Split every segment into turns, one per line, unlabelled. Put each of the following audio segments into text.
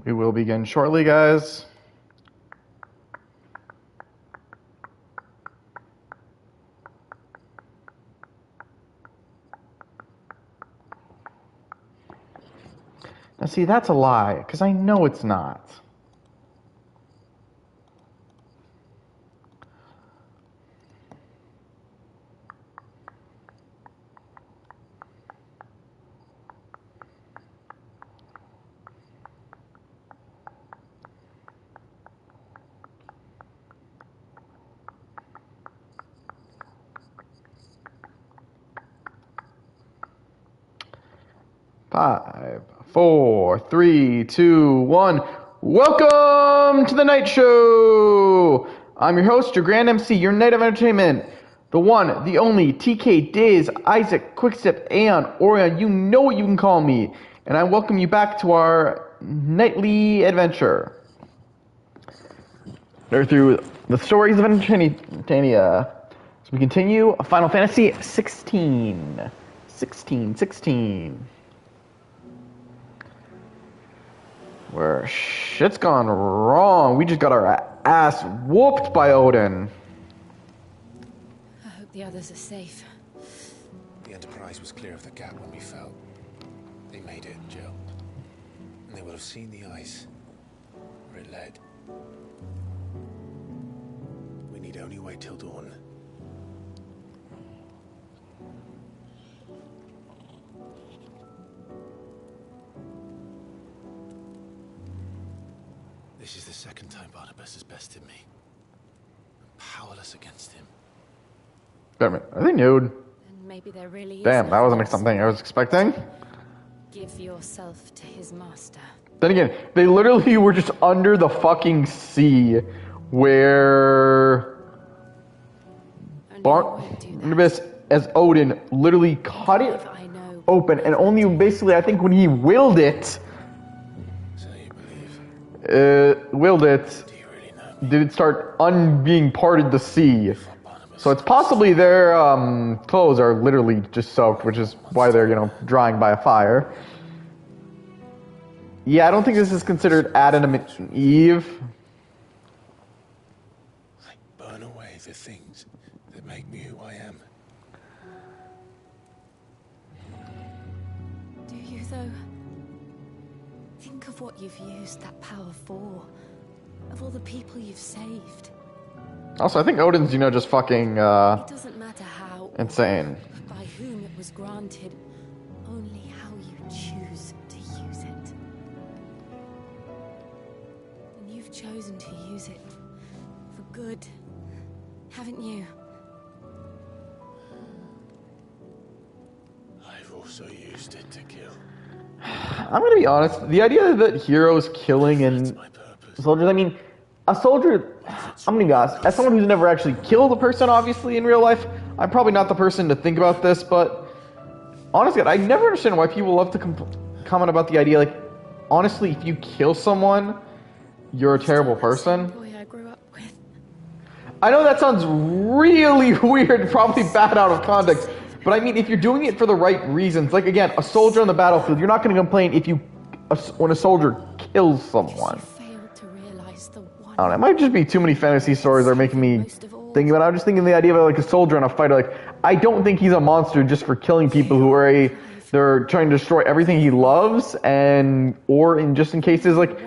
We will begin shortly, guys. Now see, that's a lie, because I know it's not. Five, four, three, two, one. Welcome to the Night Show! I'm your host, your Grand MC, your Night of Entertainment. The one, the only, TK, Diz, Isaac, Quickstep, Aeon, Orion, you know what you can call me. And I welcome you back to our nightly adventure. They're through the stories of Entertainment. So we continue Final Fantasy 16. 16. Where shit's gone wrong. We just got our ass whooped by Odin.
I hope the others are safe.
The Enterprise was clear of the gap when we fell. They made it, Jill. And they will have seen the ice where it led. We need only wait till dawn. This is the second time Barnabas has bested me. I'm powerless against him.
Damn it, are they nude?
And maybe there really is.
Damn, that wasn't something I was expecting.
Give yourself to his master.
Then again, they literally were just under the fucking sea where Barnabas as Odin literally cut it open, and only basically I think when he willed it, willed it, did it start being parted the sea. So it's possibly their clothes are literally just soaked, which is why they're, drying by a fire. Yeah, I don't think this is considered Adam and Eve.
I burn away the things that make me who I am.
Do you, though? Think of what you've used that power for. Of all the people you've saved.
Also, I think Odin's, just fucking,
It doesn't matter how
insane.
Or by whom it was granted. Only how you choose to use it. And you've chosen to use it for good, haven't you?
I've also used it to kill.
I'm gonna be honest, the idea that heroes killing and soldiers, I mean, a soldier, I'm gonna be honest, as someone who's never actually killed a person, obviously, in real life, I'm probably not the person to think about this, but honestly, I never understand why people love to comment about the idea, like, honestly, if you kill someone, you're a terrible person.
Boy I grew up with.
I know that sounds really weird, probably bad out of context, but I mean, if you're doing it for the right reasons, like, again, a soldier on the battlefield, you're not gonna complain when a soldier kills someone. I don't know, it might just be too many fantasy stories that are making me think about it. I'm just thinking the idea of like a soldier and a fighter. Like, I don't think he's a monster just for killing people who are they're trying to destroy everything he loves, or in cases like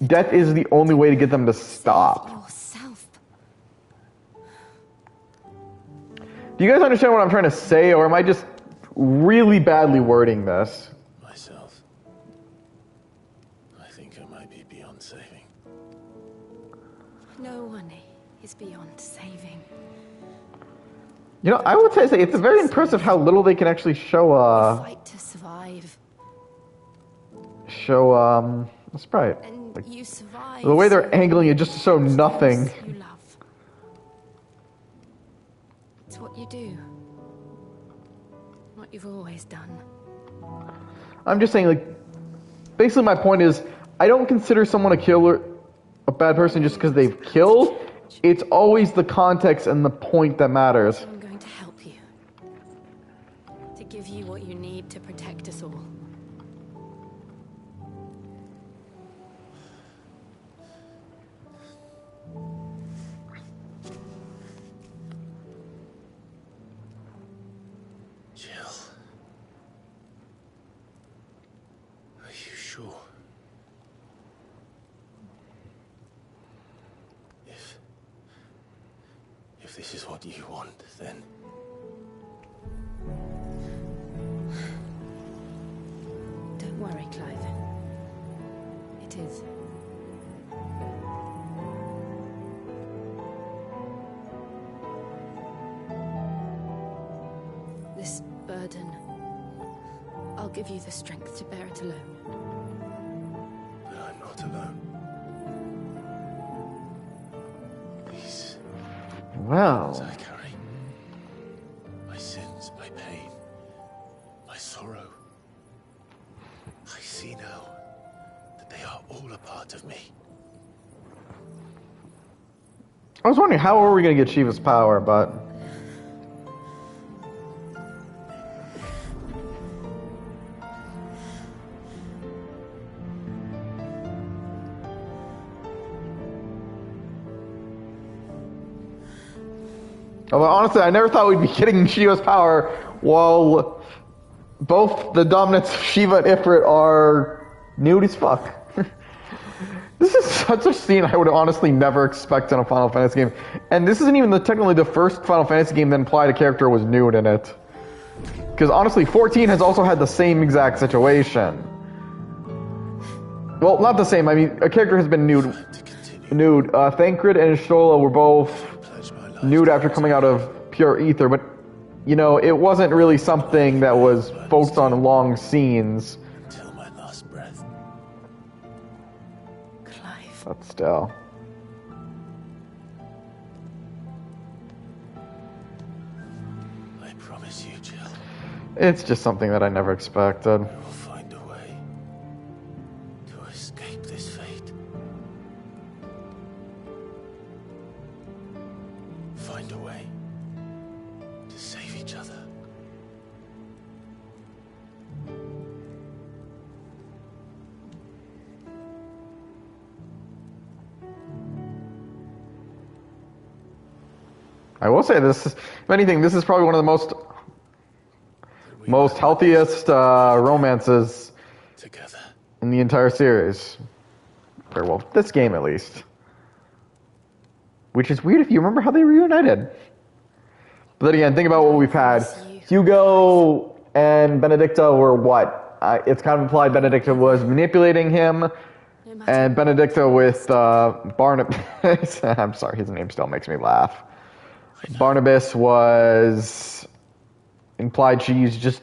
death is the only way to get them to stop. Do you guys understand what I'm trying to say, or am I just really badly wording this?
Myself. I think I might be beyond saving.
No one is beyond saving.
I would say it's very impressive how little they can actually show.
Fight to survive.
That's right.
And
like,
you survive.
the way they're angling it just to show nothing.
You love. It's what you do. What you've always done.
I'm just saying, like, basically my point is, I don't consider someone a killer, a bad person just because they've killed. It's always the context and the point that matters.
I'm going to help you. To give you what you need to protect us all.
sure. If this is what you want, then...
Don't worry, Clive. It is. This burden, I'll give you the strength to bear it alone.
But I'm not alone. These...
Well...
I carry. My sins, my pain, my sorrow. I see now that they are all a part of me.
I was wondering how are we going to get Shiva's power, but... Although, honestly, I never thought we'd be getting Shiva's power while both the dominants of Shiva and Ifrit are nude as fuck. This is such a scene I would honestly never expect in a Final Fantasy game. And this isn't even technically the first Final Fantasy game that implied a character was nude in it. Because honestly, 14 has also had the same exact situation. Well, not the same. I mean, a character has been nude. Thancred and Shola were both nude after coming out of pure ether, but you know, it wasn't really something that was focused on long scenes.
Until my last breath.
Clive.
But still.
I promise you, Jill.
It's just something that I never expected.
I will find a way to escape this fate. Find a way to save each other.
I will say this, if anything, this is probably one of the most healthiest romances
Together.
in the entire series. Or, well, this game at least. Which is weird if you remember how they reunited. But then again, think about what we've had. Hugo and Benedicta were what? It's kind of implied Benedicta was manipulating him. And Benedicta with Barnabas. I'm sorry, his name still makes me laugh. Barnabas was implied he was just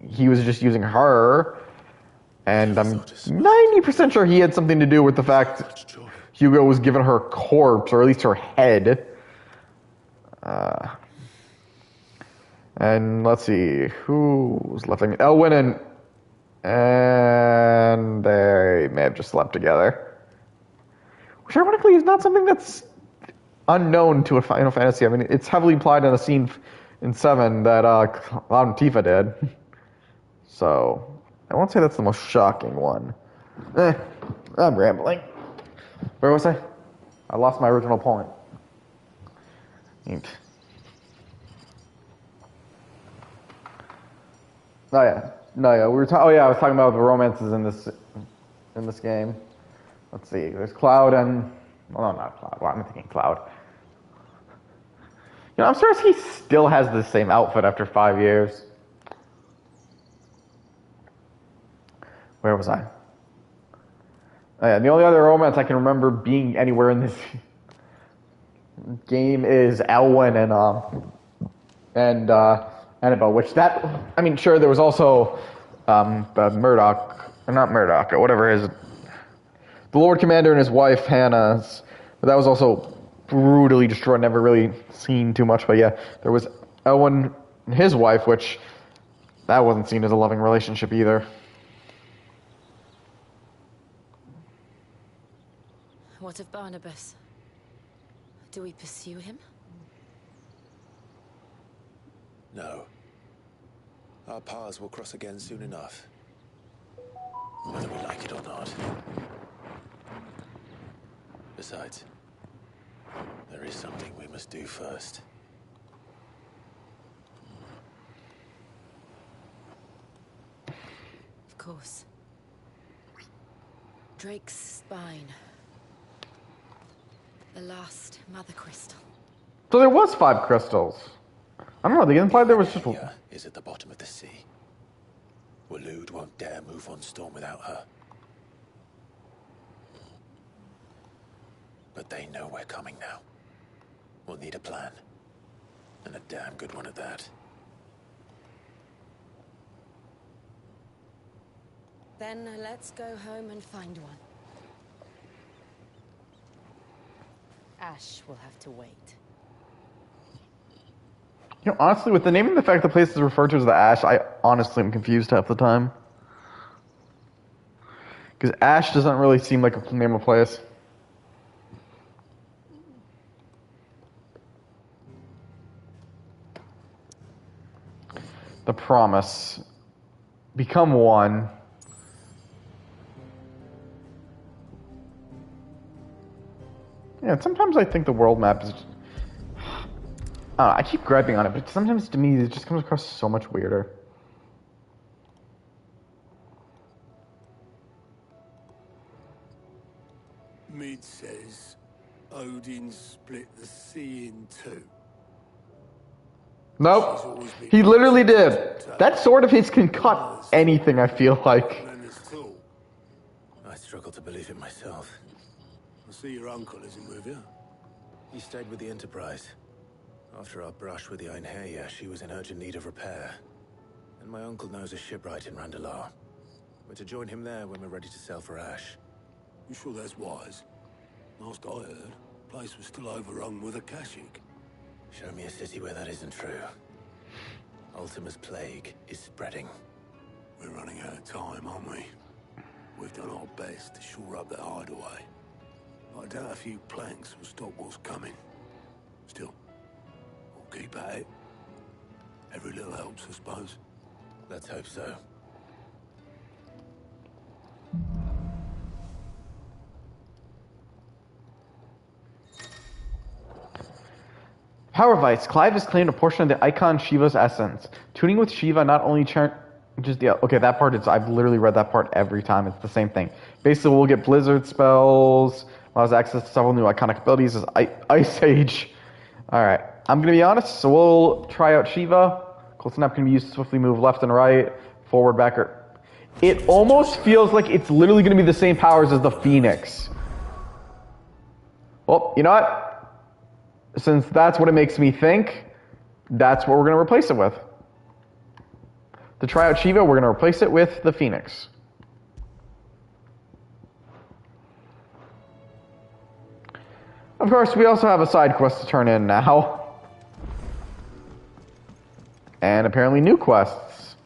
using her. And I'm 90% sure he had something to do with the fact Hugo was given her corpse, or at least her head. And let's see, who was left? I mean, Elwyn and they may have just slept together. Which ironically is not something that's unknown to a Final Fantasy. I mean, it's heavily implied in a scene in 7 that Cloud and Tifa did. So, I won't say that's the most shocking one. I'm rambling. Where was I? I lost my original point. Oh yeah, no, yeah. I was talking about the romances in this game. Let's see. There's Cloud and well, no, not Cloud. Well, I'm thinking Cloud. You know, I'm surprised he still has the same outfit after 5 years. Where was I? Oh, yeah, the only other romance I can remember being anywhere in this game is Elwyn and Annabelle, which I mean, sure, there was also Murdoch, or not Murdoch, or whatever the Lord Commander and his wife, Hannah's, but that was also brutally destroyed, never really seen too much, but yeah, there was Elwyn and his wife, which that wasn't seen as a loving relationship either.
What of Barnabas? Do we pursue him?
No. Our paths will cross again soon enough. Whether we like it or not. Besides, there is something we must do first.
Of course. Drake's spine. The last mother crystal.
So there was 5 crystals. I don't know, they implied there was just...
Aya is at the bottom of the sea. Waloed won't dare move on Storm without her. But they know we're coming now. We'll need a plan. And a damn good one at that.
Then let's go home and find one. Ash will have to wait.
You know, honestly, with the name of the fact the place is referred to as the Ash, I honestly am confused half the time. Because Ash doesn't really seem like a name of a place. The promise. Become one. Yeah, sometimes I think the world map is... I don't know, I keep griping on it, but sometimes to me it just comes across so much weirder.
Mid says Odin split the sea in two.
Nope. He literally did. That sword of his can cut anything, I feel like.
I struggle to believe it myself.
I see your uncle isn't with you.
He stayed with the Enterprise. After our brush with the Einherja, she was in urgent need of repair. And my uncle knows a shipwright in Randalar. We're to join him there when we're ready to sail for Ash.
You sure that's wise? Last I heard, the place was still overrun with Akashic.
Show me a city where that isn't true. Ultima's plague is spreading.
We're running out of time, aren't we? We've done our best to shore up that hideaway. I doubt a few planks will stop what's coming. Still, we'll keep at it. Every little helps, I suppose.
Let's hope so.
Power Vice. Clive has claimed a portion of the Icon Shiva's essence. Tuning with Shiva not only changes the... Okay, that part is... I've literally read that part every time. It's the same thing. Basically, we'll get Blizzard spells, allows access to several new iconic abilities as Ice Age. Alright. I'm going to be honest, so we'll try out Shiva. Cold Snap can be used to swiftly move left and right, forward, back, or... It almost feels like it's literally going to be the same powers as the Phoenix. Well, you know what? Since that's what it makes me think, that's what we're going to replace it with. To try out Shiva, we're going to replace it with the Phoenix. Of course, we also have a side quest to turn in now. And apparently new quests.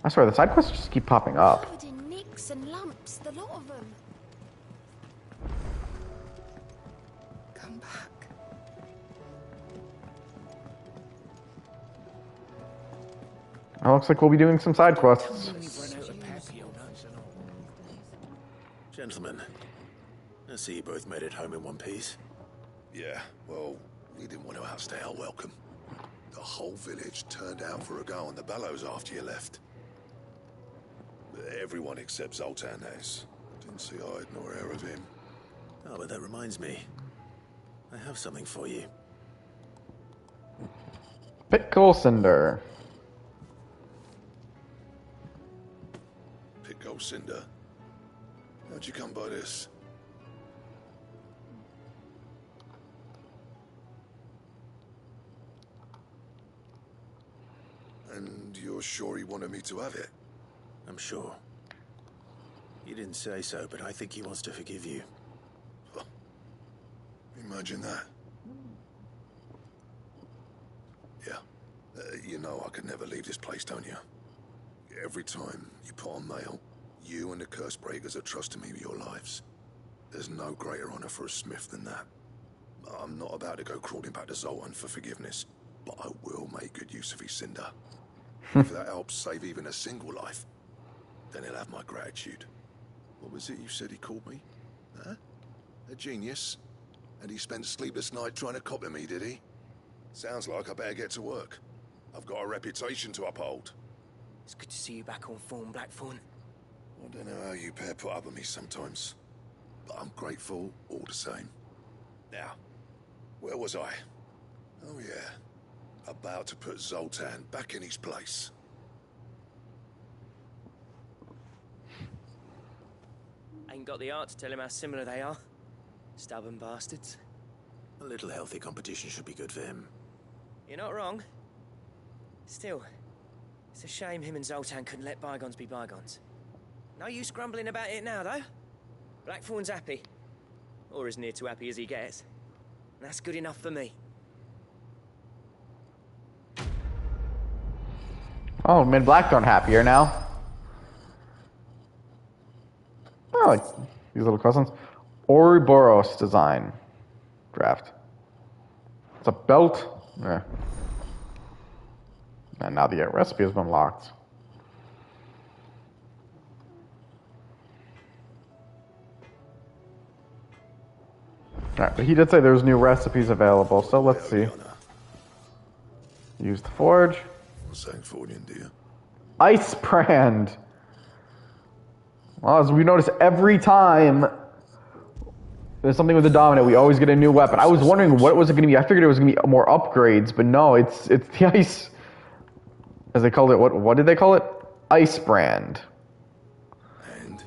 I swear, the side quests just keep popping up.
Covered in nicks and lumps, the lot of them. Come back.
It looks like we'll be doing some side quests.
Gentlemen, I see you both made it home in one piece.
Yeah, well, we didn't want to outstay our welcome. The whole village turned out for a go on the bellows after you left. Everyone except Zoltan has. Didn't see hide nor hair of him.
Oh, but that reminds me. I have something for you.
Pickle Cinder.
Pickle Cinder? How'd you come by this? And you're sure he wanted me to have it?
I'm sure. You didn't say so, but I think he wants to forgive you.
Huh. Imagine that. Yeah. You know I could never leave this place, don't you? Every time you put on mail, you and the Curse Breakers are trusting me with your lives. There's no greater honor for a smith than that. I'm not about to go crawling back to Zoltan for forgiveness, but I will make good use of his cinder. If that helps save even a single life, then he'll have my gratitude. What was it you said he called me? Huh? A genius? And he spent a sleepless night trying to copy me, did he? Sounds like I better get to work. I've got a reputation to uphold.
It's good to see you back on form, Blackthorn.
I don't know how you pair put up with me sometimes, but I'm grateful all the same. Now, where was I? Oh yeah, about to put Zoltan back in his place.
Ain't got the art to tell him how similar they are. Stubborn bastards.
A little healthy competition should be good for him.
You're not wrong. Still, it's a shame him and Zoltan couldn't let bygones be bygones. No use grumbling about it now, though. Blackthorn's happy. Or as near to happy as he gets. And that's good enough for me.
Oh, made Blackthorn happier now. I like these little questions. Ouroboros design. Draft. It's a belt. Yeah. And now the recipe has been locked. Alright, but he did say there's new recipes available, so let's see. Use the forge.
Sancfordian, do you?
Ice brand. Well, as we notice every time there's something with the dominant, we always get a new weapon. I was wondering what was it going to be. I figured it was going to be more upgrades, but no, it's the ice, as they called it. What did they call it? Ice brand.
And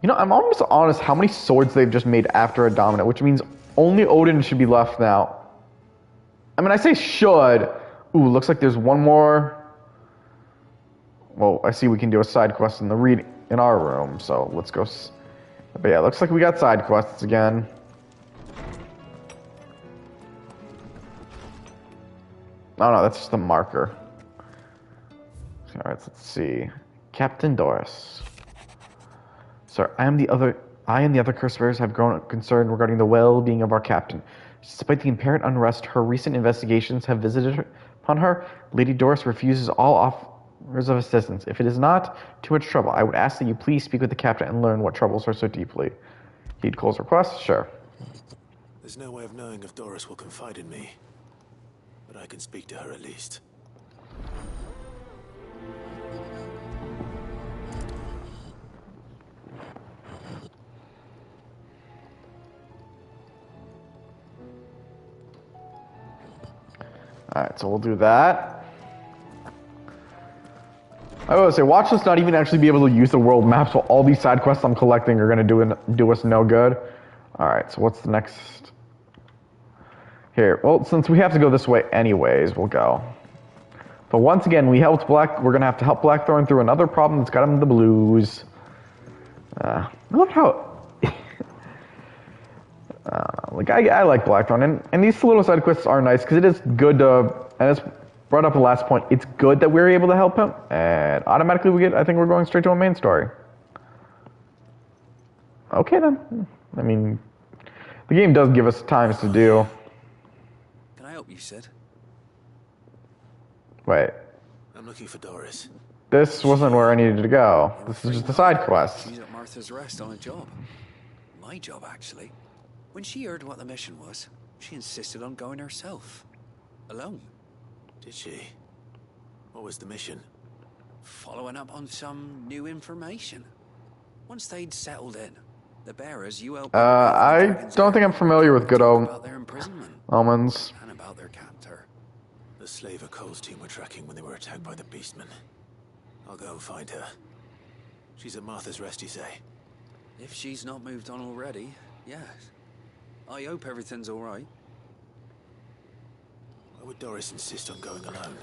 You know, I'm almost honest how many swords they've just made after a dominant, which means only Odin should be left now. I mean, I say should. Ooh, looks like there's one more. Well, I see we can do a side quest in our room, so let's go. But yeah, looks like we got side quests again. Oh no, that's just a marker. Alright, let's see. Captain Doris. Sir, I and the other curse bearers have grown concerned regarding the well-being of our captain. Despite the apparent unrest her recent investigations have visited upon her, Lady Doris refuses all offers of assistance. If it is not too much trouble, I would ask that you please speak with the captain and learn what troubles her so deeply. Heed Cole's request? Sure.
There's no way of knowing if Doris will confide in me, but I can speak to her at least.
Alright, so we'll do that. I was say, watch us not even actually be able to use the world map, so all these side quests I'm collecting are going to do us no good. Alright, so what's the next? Here, well, since we have to go this way anyways, we'll go. But once again, we're going to have to help Blackthorn through another problem that's got him in the blues. Look how... I like Blackthorn, and these little side quests are nice because it is good to, and it's brought up the last point, it's good that we're able to help him, and automatically I think we're going straight to a main story. Okay then. I mean, the game does give us times to do.
Can I help you, Sid?
Wait.
I'm looking for Doris.
This wasn't where I needed to go. This is just a side quest.
She's at Martha's Rest on a job. My job, actually. When she heard what the mission was, she insisted on going herself. Alone.
Did she? What was the mission?
Following up on some new information. Once they'd settled in, the bearers you helped...
I don't think I'm familiar with good
about their imprisonment.
omens.
And about their captor.
The slaver Cole's team were tracking when they were attacked by the Beastmen. I'll go and find her. She's at Martha's Rest, you say?
If she's not moved on already, yes. I hope everything's all right.
Why would Doris insist on going alone?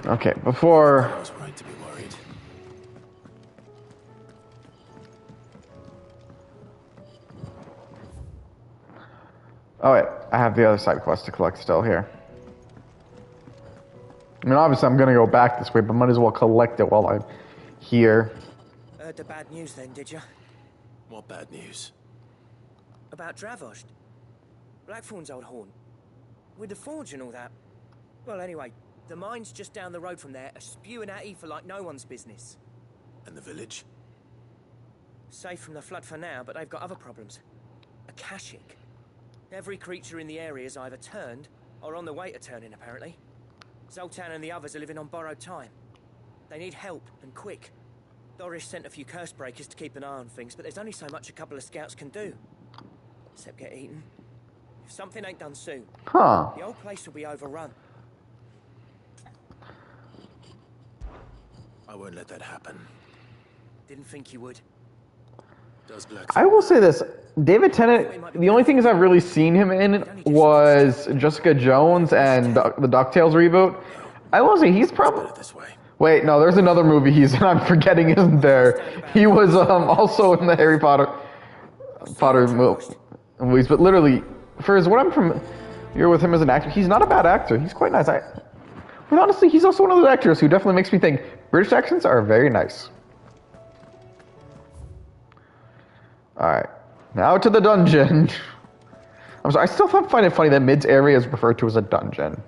Okay, before...
I was right to be worried.
Oh wait, I have the other side quest to collect still here. I mean, obviously I'm gonna go back this way, but might as well collect it while I'm here.
Heard the bad news then, did you?
What bad news?
About Dravost. Blackthorn's old haunt. With the forge and all that. Well, anyway, the mines just down the road from there are spewing out ether like no one's business.
And the village?
Safe from the flood for now, but they've got other problems. Akashic. Every creature in the area is either turned or on the way to turning, apparently. Zoltan and the others are living on borrowed time. They need help, and quick. Doris sent a few curse breakers to keep an eye on things, but there's only so much a couple of scouts can do. Except get eaten. If something ain't done soon,
Huh.
the old place will be overrun.
I won't let that happen.
Didn't think you would.
Does Black...
I will say this. David Tennant, the only things I've really seen him in was Jessica Jones and the DuckTales reboot. I will say he's probably...
this way.
Wait, no, there's another movie he's in. I'm forgetting, isn't there? He was also in the Harry Potter movies, but literally, for what I'm familiar with him as an actor, he's not a bad actor. He's quite nice. But honestly, he's also one of those actors who definitely makes me think British accents are very nice. Alright, now to the dungeon. I'm sorry, I still find it funny that Mid's area is referred to as a dungeon.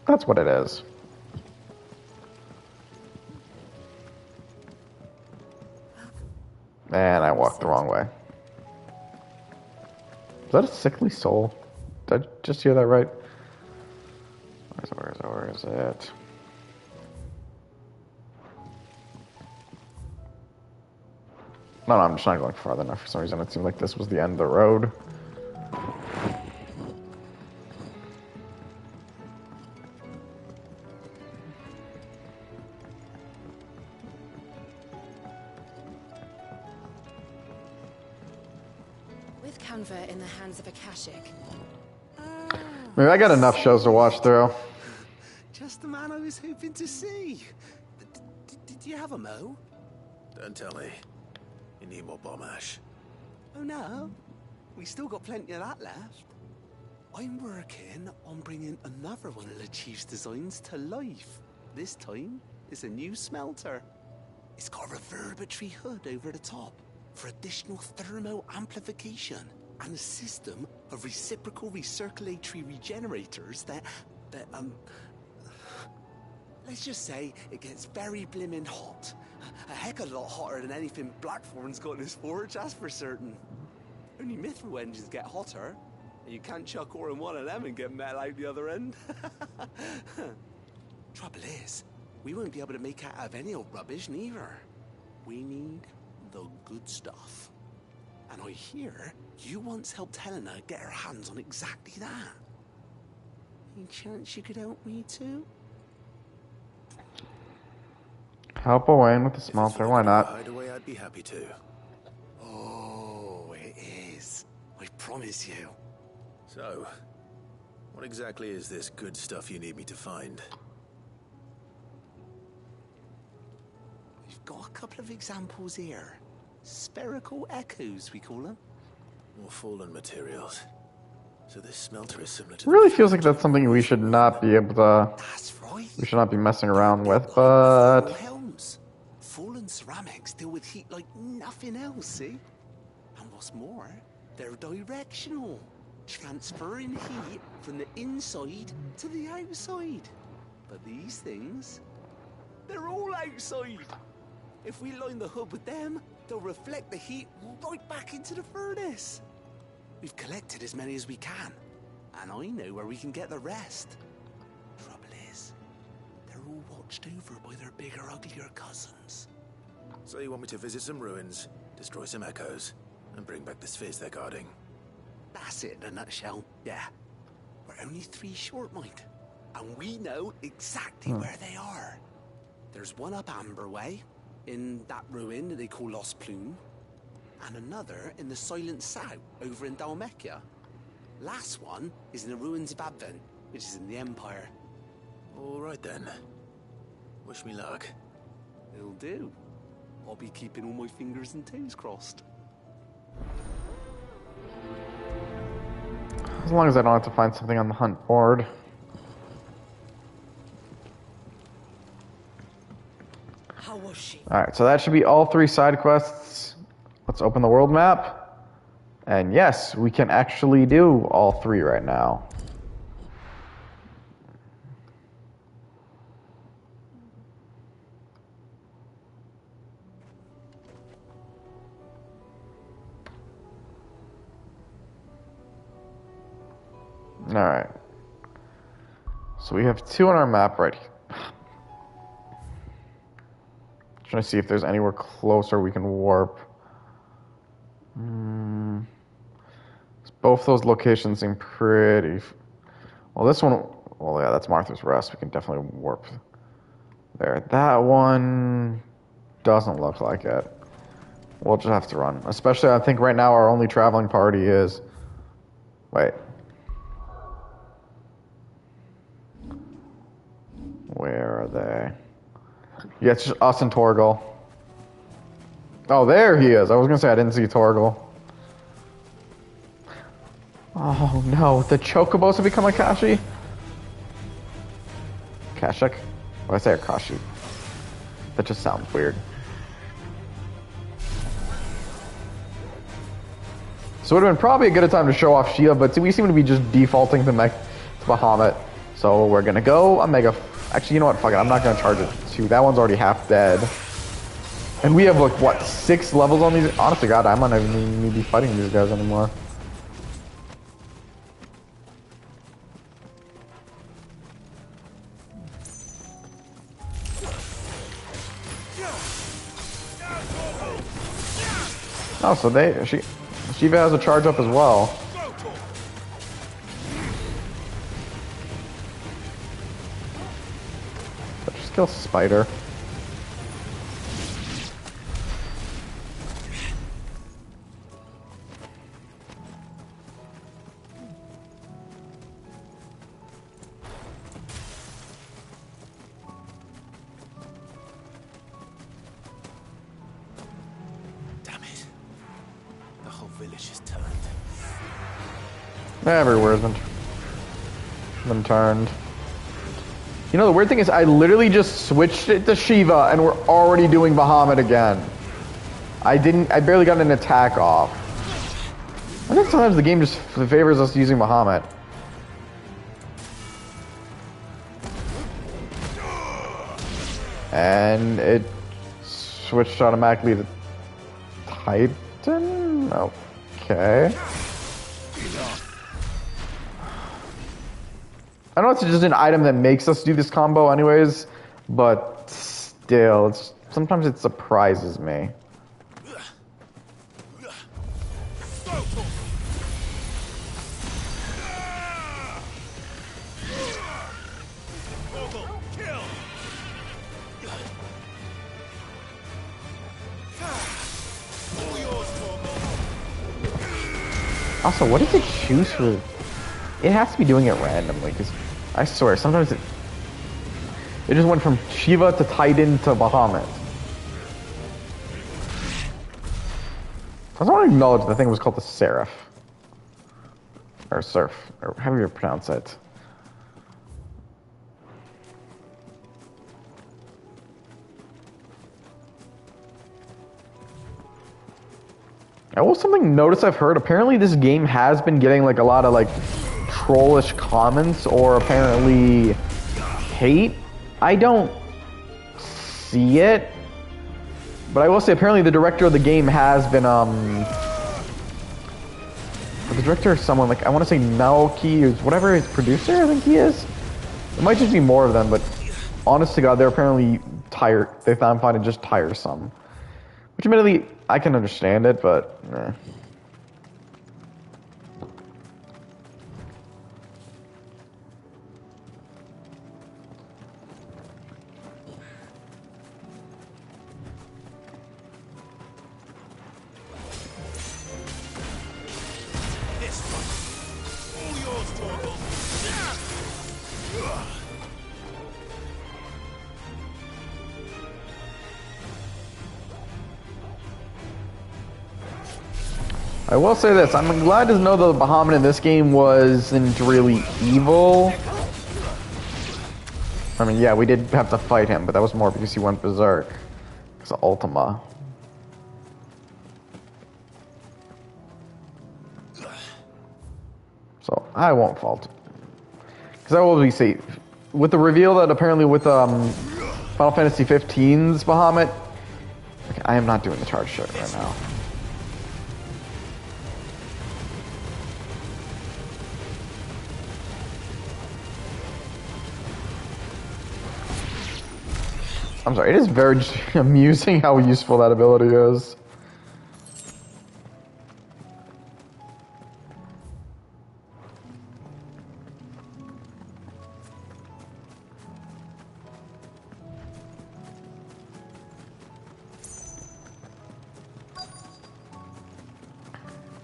That's what it is. Man, I walked the wrong way. Is that a sickly soul? Did I just hear that right? Where is it? No, I'm just not going farther enough. For some reason, it seemed like this was the end of the road.
With Canva in the hands of Akashic.
Maybe I got enough shows to watch through.
Just the man I was hoping to see. Did you have a mo?
Don't tell me. You need more bomb ash.
Oh no, we still got plenty of that left. I'm working on bringing another one of the Chief's designs to life. This time, it's a new smelter. It's got a reverberatory hood over the top for additional thermo amplification and a system of reciprocal recirculatory regenerators that let's just say it gets very blimmin' hot. A heck of a lot hotter than anything Blackthorn's got in his forge, that's for certain. Only mithril engines get hotter, and you can't chuck ore in one of them and get metal out the other end. Trouble is, we won't be able to make out of any old rubbish neither. We need the good stuff. And I hear you once helped Helena get her hands on exactly that. Any chance you could help me too?
Help Owain with the smelter, why not?
Hideaway, I'd be happy to.
Oh, it is. I promise you.
So, what exactly is this good stuff you need me to find?
We've got a couple of examples here. Spherical echoes, we call them.
More fallen materials. So this smelter is similar to...
It really feels like that's something we should not be able to...
That's right.
We should not be messing around with, but...
Helms. Fallen ceramics deal with heat like nothing else, see? And what's more, they're directional. Transferring heat from the inside to the outside. But these things, they're all outside. If we line the hood with them, they'll reflect the heat right back into the furnace. We've collected as many as we can, and I know where we can get the rest. Trouble is, they're all watched over by their bigger, uglier cousins.
So you want me to visit some ruins, destroy some echoes, and bring back the spheres they're guarding?
That's it in a nutshell, yeah. We're only 3 short, mind, and we know exactly where they are. There's one up Amber Way, in that ruin that they call Lost Plume, and another in the Silent South, over in Dalmekia. Last one is in the ruins of Advent, which is in the Empire.
All right then. Wish me luck.
It'll do. I'll be keeping all my fingers and toes crossed.
As long as I don't have to find something on the hunt board.
How was she?
Alright, so that should be all 3 side quests. Let's open the world map. And yes, we can actually do all 3 right now. Alright. So we have 2 on our map right here. Trying to see if there's anywhere closer we can warp. Both those locations seem pretty... Well, this one... Well, yeah, that's Martha's Rest. We can definitely warp there. That one doesn't look like it. We'll just have to run. Especially, I think right now our only traveling party is... Wait. Where are they? Yeah, it's just us and Torgal. Oh, there he is. I was gonna say I didn't see Torgal. Oh no, the Chocobos have become Akashi? Kashik? Why I say Akashi? That just sounds weird. So it would have been probably a good time to show off Shiva, but we seem to be just defaulting to Bahamut. So we're gonna go Omega. Actually, you know what? Fuck it. I'm not gonna charge it too. That one's already half dead. And we have like what, 6 levels on these? Honestly, God, I might not even need to be fighting these guys anymore. Oh, so Shiva has a charge up as well. Let's just kill Spider. Everywhere's been turned. You know, the weird thing is I literally just switched it to Shiva and we're already doing Bahamut again. I barely got an attack off. I think sometimes the game just favors us using Bahamut. And it switched automatically to Titan? Okay. I know it's just an item that makes us do this combo anyways, but still, sometimes it surprises me. Also, what does it choose for? It has to be doing it randomly, because I swear, sometimes it just went from Shiva to Titan to Bahamut. I just want to acknowledge the thing was called the Seraph. Or Surf, or however you pronounce it. I will something notice I've heard. Apparently this game has been getting like a lot of like trollish comments or apparently hate. I don't see it. But I will say apparently the director of the game has been the director is someone like I want to say Naoki or whatever his producer I think he is. It might just be more of them, but honest to God, they're apparently tired. They find it just tiresome. Which admittedly I can understand it, but eh. I will say this, I'm glad to know that the Bahamut in this game wasn't really evil. I mean, yeah, we did have to fight him, but that was more because he went berserk. Because of Ultima. So, I won't fault. Because I will be safe. With the reveal that apparently with Final Fantasy 15's Bahamut, okay, I am not doing the charge shot right now. I'm sorry, it is very amusing how useful that ability is.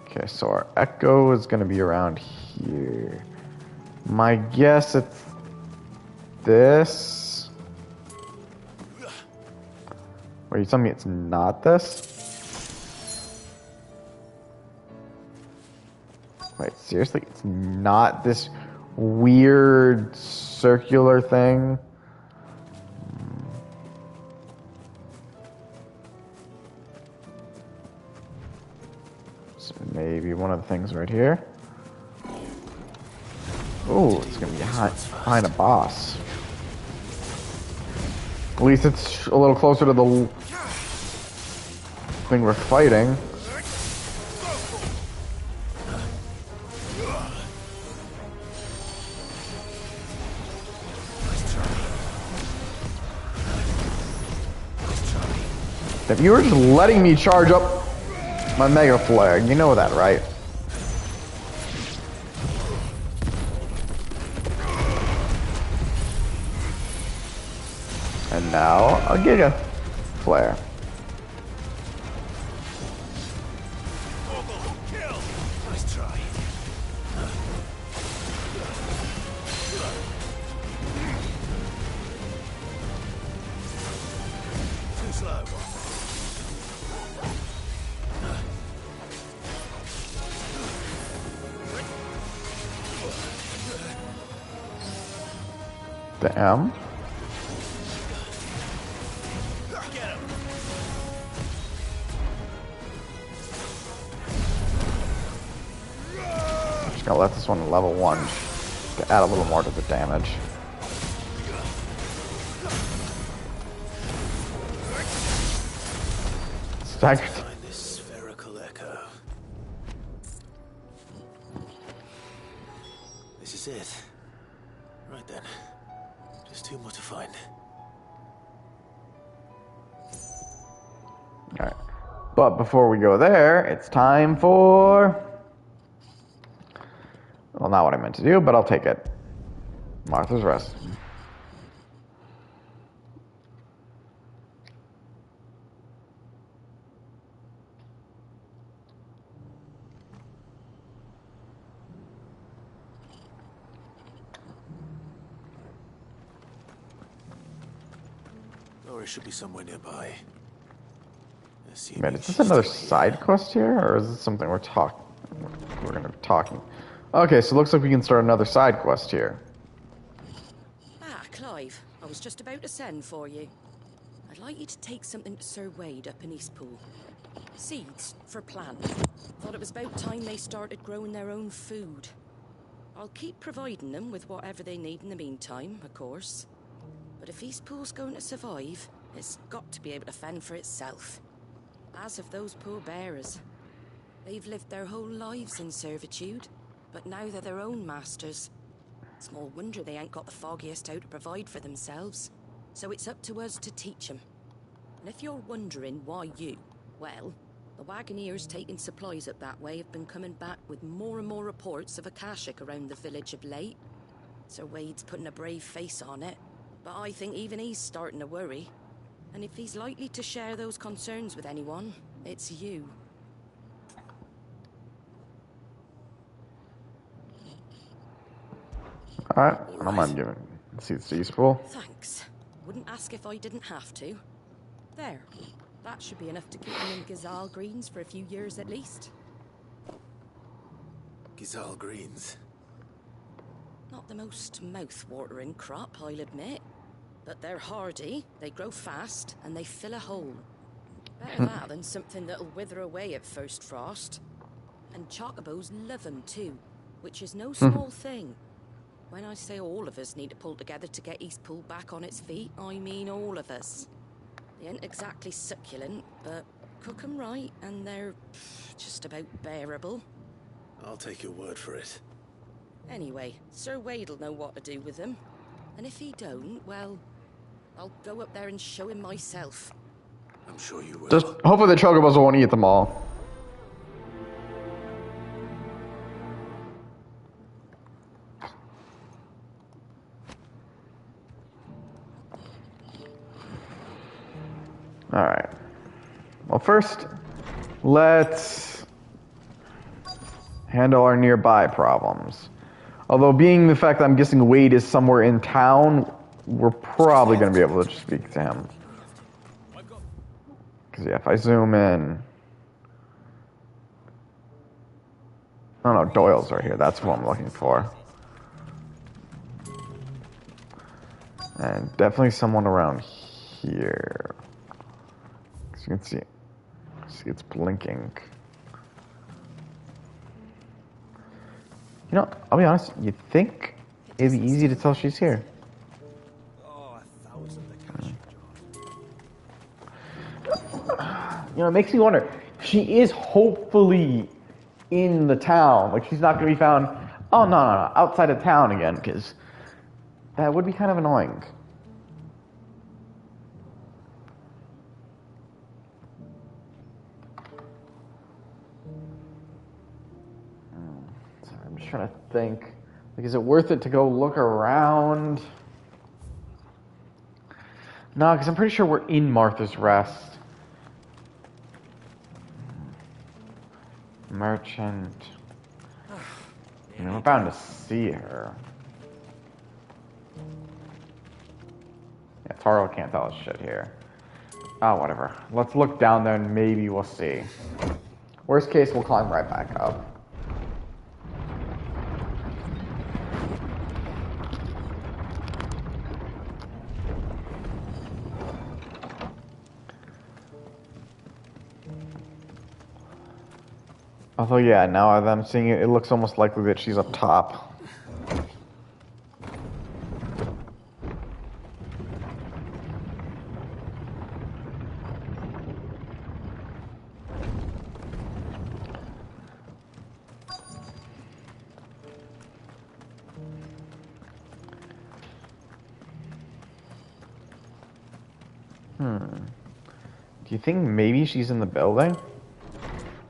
Okay, so our echo is going to be around here. My guess it's this. Wait, you telling me it's not this? Wait, seriously? It's not this weird circular thing? So maybe one of the things right here. Oh, it's gonna be behind a boss. At least it's a little closer to the thing we're fighting. If you were just letting me charge up my Mega Flare, you know that, right? And now, a Giga Flare.
Nice try. Too slow.
Damn. Just gonna let this one level 1 to add a little more to the damage. Staggered.
Find this spherical echo. This is it. Right then. Just two more to find.
Alright. But before we go there, it's time for... Well, not what I meant to do, but I'll take it. Martha's Rest.
Or it should be somewhere nearby.
Man, is this another side quest here, or is this something we're gonna be talking? Okay, so it looks like we can start another side quest here.
Ah, Clive, I was just about to send for you. I'd like you to take something to Sir Wade up in Eastpool. Seeds for plants. Thought it was about time they started growing their own food. I'll keep providing them with whatever they need in the meantime, of course. But if Eastpool's going to survive, it's got to be able to fend for itself. As of those poor bearers. They've lived their whole lives in servitude, but now they're their own masters. Small wonder they ain't got the foggiest how to provide for themselves. So it's up to us to teach them. And if you're wondering why you, well, the wagoneers taking supplies up that way have been coming back with more and more reports of Akashic around the village of late. Sir Wade's putting a brave face on it, but I think even he's starting to worry. And if he's likely to share those concerns with anyone, it's you.
Alright, I don't mind giving seeds to Eastpool.
Thanks. Wouldn't ask if I didn't have to. There. That should be enough to keep them in Gazal Greens for a few years at least.
Gazal Greens.
Not the most mouth-watering crop, I'll admit. But they're hardy, they grow fast, and they fill a hole. Better that than something that'll wither away at first frost. And chocobos love them too, which is no small thing. When I say all of us need to pull together to get Eastpool back on its feet, I mean all of us. They ain't exactly succulent, but cook 'em right, and they're just about bearable.
I'll take your word for it.
Anyway, Sir Wade'll know what to do with them. And if he don't, well, I'll go up there and show him myself.
I'm sure you will.
Just hopefully the chocobos won't eat them all. Alright. Well, first, let's handle our nearby problems. Although, being the fact that I'm guessing Wade is somewhere in town, we're probably going to be able to just speak to him. Because, yeah, if I zoom in... Oh, no, Doyle's right here. That's what I'm looking for. And definitely someone around here. As you can see it's blinking. You know, I'll be honest, you'd think it'd be easy to tell she's here. You know, it makes me wonder, she is hopefully in the town. Like, she's not going to be found, oh, no, outside of town again, because that would be kind of annoying. I'm just trying to think. Like, is it worth it to go look around? No, because I'm pretty sure we're in Martha's Rest. Merchant. You know, we're bound to see her. Yeah, Taro can't tell us shit here. Oh, whatever. Let's look down there and maybe we'll see. Worst case, we'll climb right back up. Although, yeah, now that I'm seeing it, it looks almost likely that she's up top. Do you think maybe she's in the building?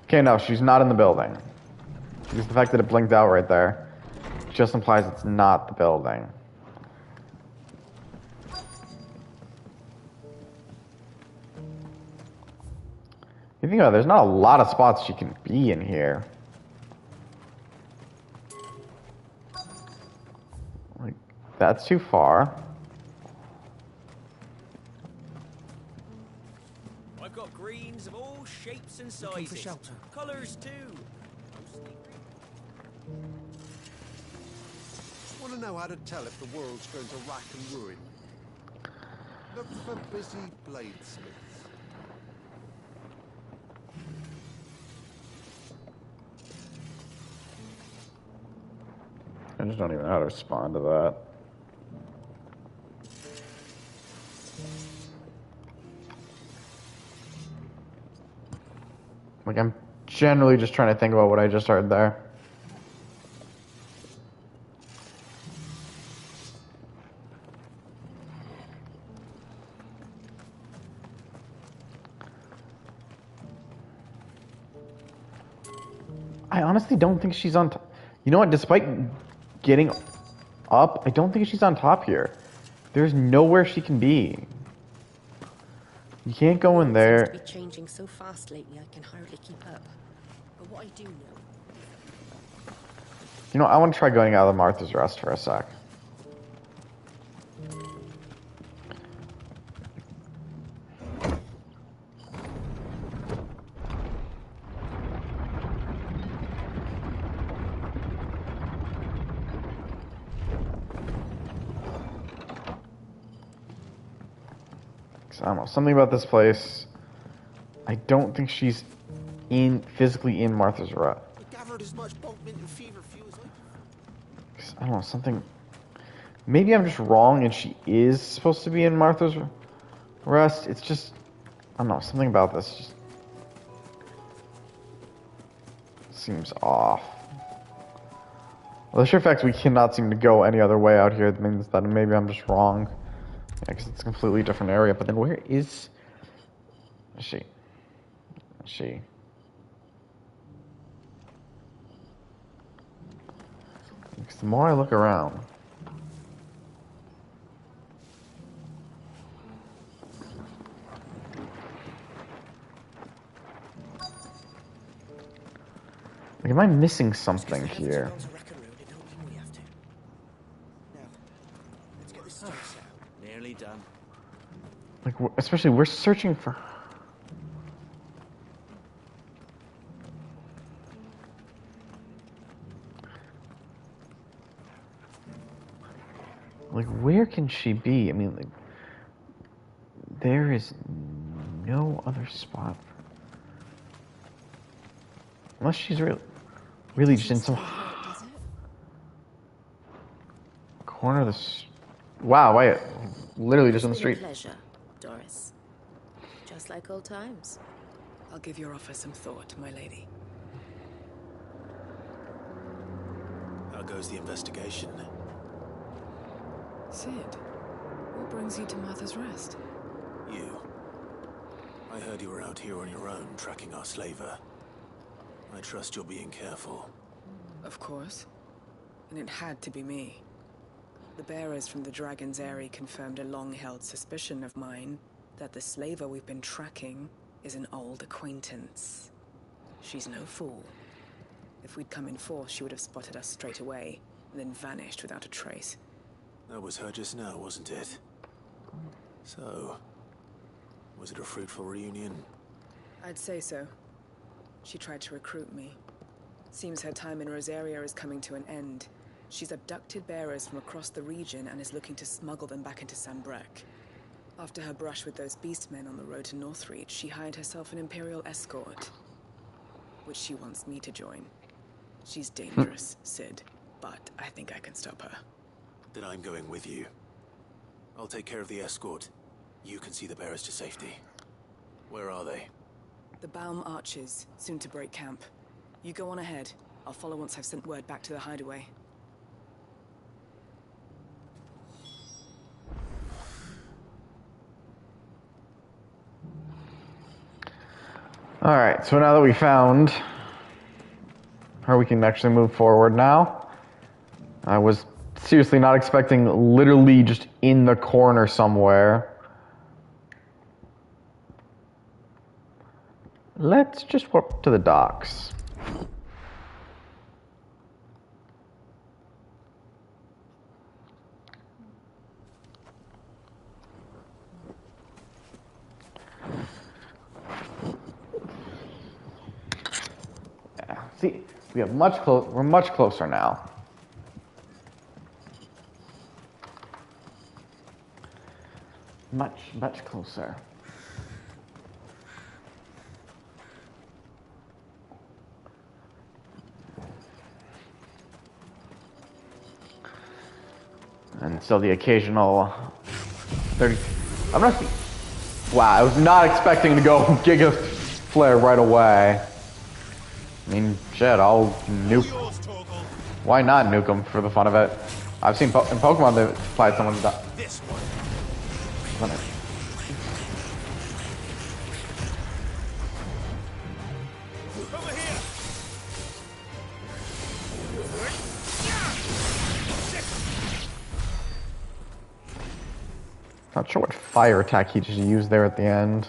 Okay, no, she's not in the building. Because the fact that it blinked out right there just implies it's not the building. You think about it, there's not a lot of spots she can be in here. Like, that's too far.
I've got greens of all shapes and sizes. For shelter. Colours too.
Want to know how to tell if the world's going to rack and ruin? Look for busy bladesmiths.
I just don't even know how to respond to that. Like, I'm generally just trying to think about what I just heard there. I honestly don't think she's on top. You know what? Despite getting up, I don't think she's on top here. There's nowhere she can be. You can't go in there.
It seems to be changing so fast lately, I can hardly keep up. But what I do know...
You know, I want to try going out of Martha's Rest for a sec. I don't know, something about this place. I don't think she's physically in Martha's Rest. I don't know, something. Maybe I'm just wrong and she is supposed to be in Martha's Rest. It's just, I don't know, something about this just seems off. Well, the sheer fact we cannot seem to go any other way out here means that maybe I'm just wrong. because it's a completely different area. But then where is she? She. Because the more I look around, like, am I missing something here?
Nearly done.
Like, especially we're searching for. Like, where can she be? I mean, like, there is no other spot. Unless she's really just in some corner of the. Wow, wait, literally just in the street.
Pleasure, Doris. Just like old times.
I'll give your offer some thought, my lady.
How goes the investigation?
Sid, what brings you to Martha's Rest?
You. I heard you were out here on your own, tracking our slaver. I trust you're being careful.
Of course. And it had to be me. The bearers from the Dragon's Eyrie confirmed a long-held suspicion of mine that the slaver we've been tracking is an old acquaintance. She's no fool. If we'd come in force, she would have spotted us straight away, and then vanished without a trace.
That was her just now, wasn't it? So, was it a fruitful reunion?
I'd say so. She tried to recruit me. Seems her time in Rosaria is coming to an end. She's abducted bearers from across the region and is looking to smuggle them back into Sambrec. After her brush with those beastmen on the road to Northreach, she hired herself an Imperial escort, which she wants me to join. She's dangerous, Sid, but I think I can stop her.
Then I'm going with you. I'll take care of the escort. You can see the bearers to safety. Where are they?
The Baum Archers, soon to break camp. You go on ahead. I'll follow once I've sent word back to the hideaway.
Alright, so now that we found her, we can actually move forward now. I was seriously not expecting literally just in the corner somewhere. Let's just walk to the docks. Yeah, see, we're much closer now. Much closer. And so the occasional 30. I'm not. Wow, I was not expecting to go Giga Flare right away. I mean, shit, I'll nuke. Why not nuke them for the fun of it? I've seen in Pokemon they've applied someone to die. Not sure what fire attack he just used there at the end.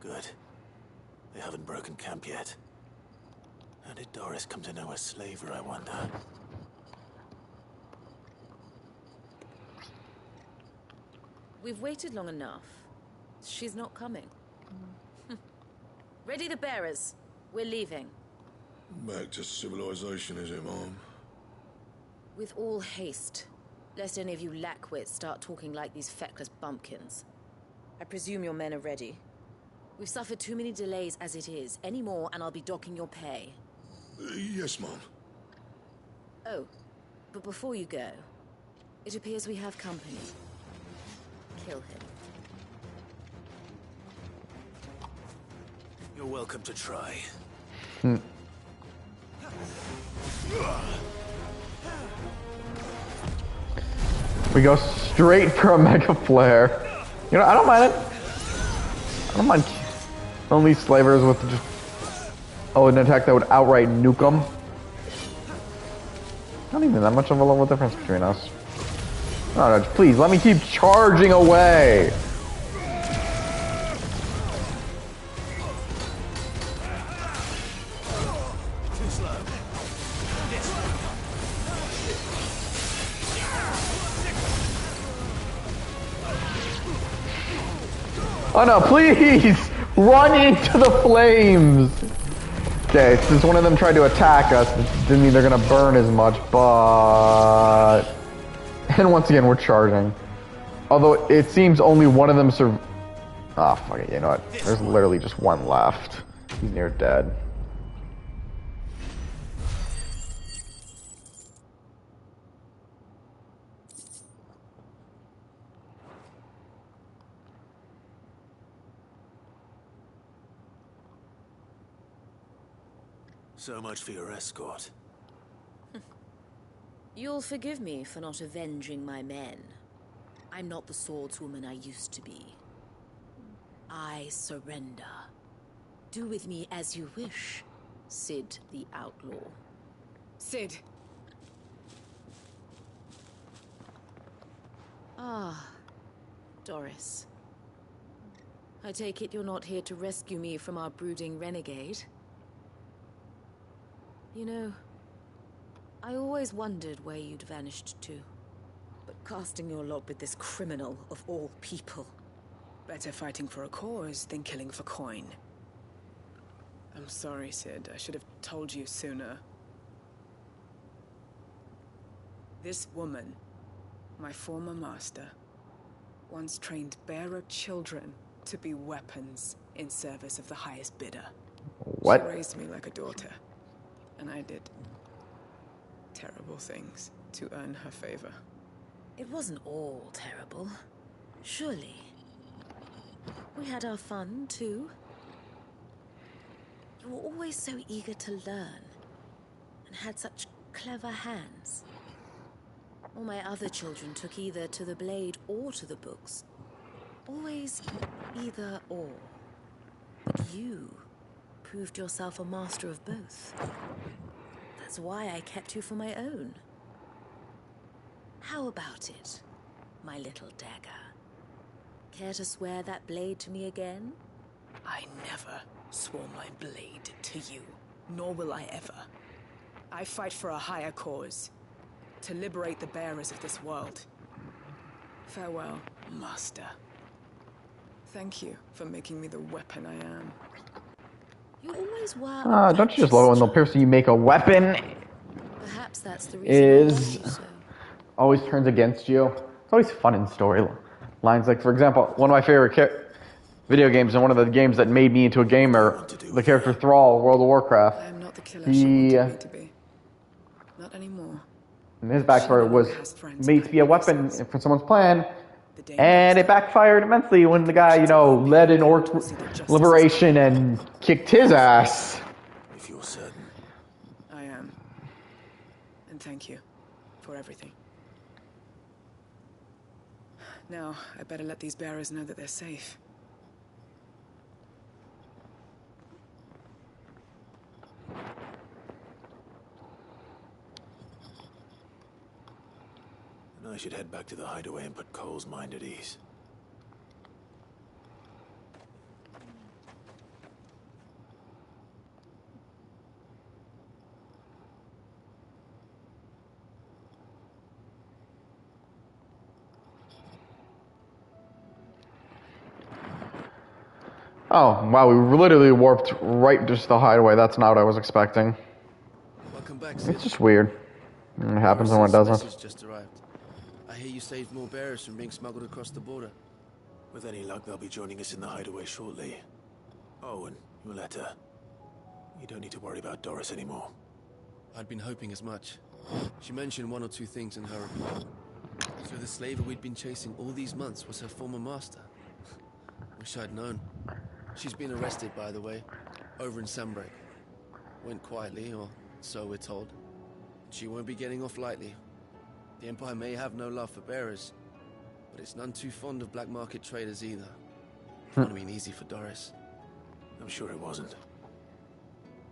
Good. They haven't broken camp yet. How did Doris come to know a slaver, I wonder?
We've waited long enough. She's not coming. Ready the bearers. We're leaving.
Back to civilization, is it, Mom?
With all haste. Lest any of you lackwits start talking like these feckless bumpkins. I presume your men are ready. We've suffered too many delays as it is. Any more and I'll be docking your pay.
Yes, Mom.
Oh, but before you go, it appears we have company. Kill him.
You're welcome to try.
We go straight for a Mega Flare. You know, I don't mind it. I don't mind killing these slavers with just... Oh, an attack that would outright nuke them. Not even that much of a level difference between us. Oh, no, please, let me keep charging away. Oh no, please! Run into the flames! Okay, since one of them tried to attack us, it didn't mean they're gonna burn as much, but... And once again, we're charging. Although, it seems only one of them Ah, fuck it, you know what? There's literally just one left. He's near dead.
So much for your escort.
You'll forgive me for not avenging my men. I'm not the swordswoman I used to be. I surrender. Do with me as you wish, Sid the Outlaw.
Sid.
Ah, Doris. I take it you're not here to rescue me from our brooding renegade? You know, I always wondered where you'd vanished to. But casting your lot with this criminal of all people.
Better fighting for a cause than killing for coin. I'm sorry, Sid. I should have told you sooner. This woman, my former master, once trained bearer children to be weapons in service of the highest bidder.
What?
She raised me like a daughter. And I did terrible things to earn her favor.
It wasn't all terrible, surely. We had our fun, too. You were always so eager to learn, and had such clever hands. All my other children took either to the blade or to the books. Always either or. But you proved yourself a master of both. That's why I kept you for my own. How about it, my little dagger? Care to swear that blade to me again?
I never swore my blade to you, nor will I ever. I fight for a higher cause, to liberate the bearers of this world. Farewell, Master. Thank you for making me the weapon I am.
You always were.
Don't you just love it when the person you make a weapon
Perhaps that's the reason I love you so.
always turns against you? It's always fun in storylines. Like, for example, one of my favorite video games and one of the games that made me into a gamer, the character Thrall, World of Warcraft.
I am not the killer she wanted me to be. Not anymore.
And his backstory was made to be a weapon for someone's plan, and it backfired immensely when the guy, you know, led an orc liberation and kicked his ass.
If you're certain.
I am. And thank you for everything. Now, I better let these bearers know that they're safe.
And I should head back to the hideaway and put Cole's mind at ease.
Oh, wow, we literally warped right just the hideaway. That's not what I was expecting.
Welcome back, Sid.
It's just weird. It happens and when it doesn't.
Just arrived. I hear you saved more bearers from being smuggled across the border.
With any luck, they'll be joining us in the hideaway shortly. Oh, and your letter. You don't need to worry about Doris anymore.
I'd been hoping as much. She mentioned one or two things in her report. So the slaver we'd been chasing all these months was her former master. Wish I'd known. She's been arrested, by the way, over in Sunbreak. Went quietly, or so we're told. She won't be getting off lightly. The Empire may have no love for bearers, but it's none too fond of black market traders either. Wouldn't have been easy for Doris.
I'm sure it wasn't.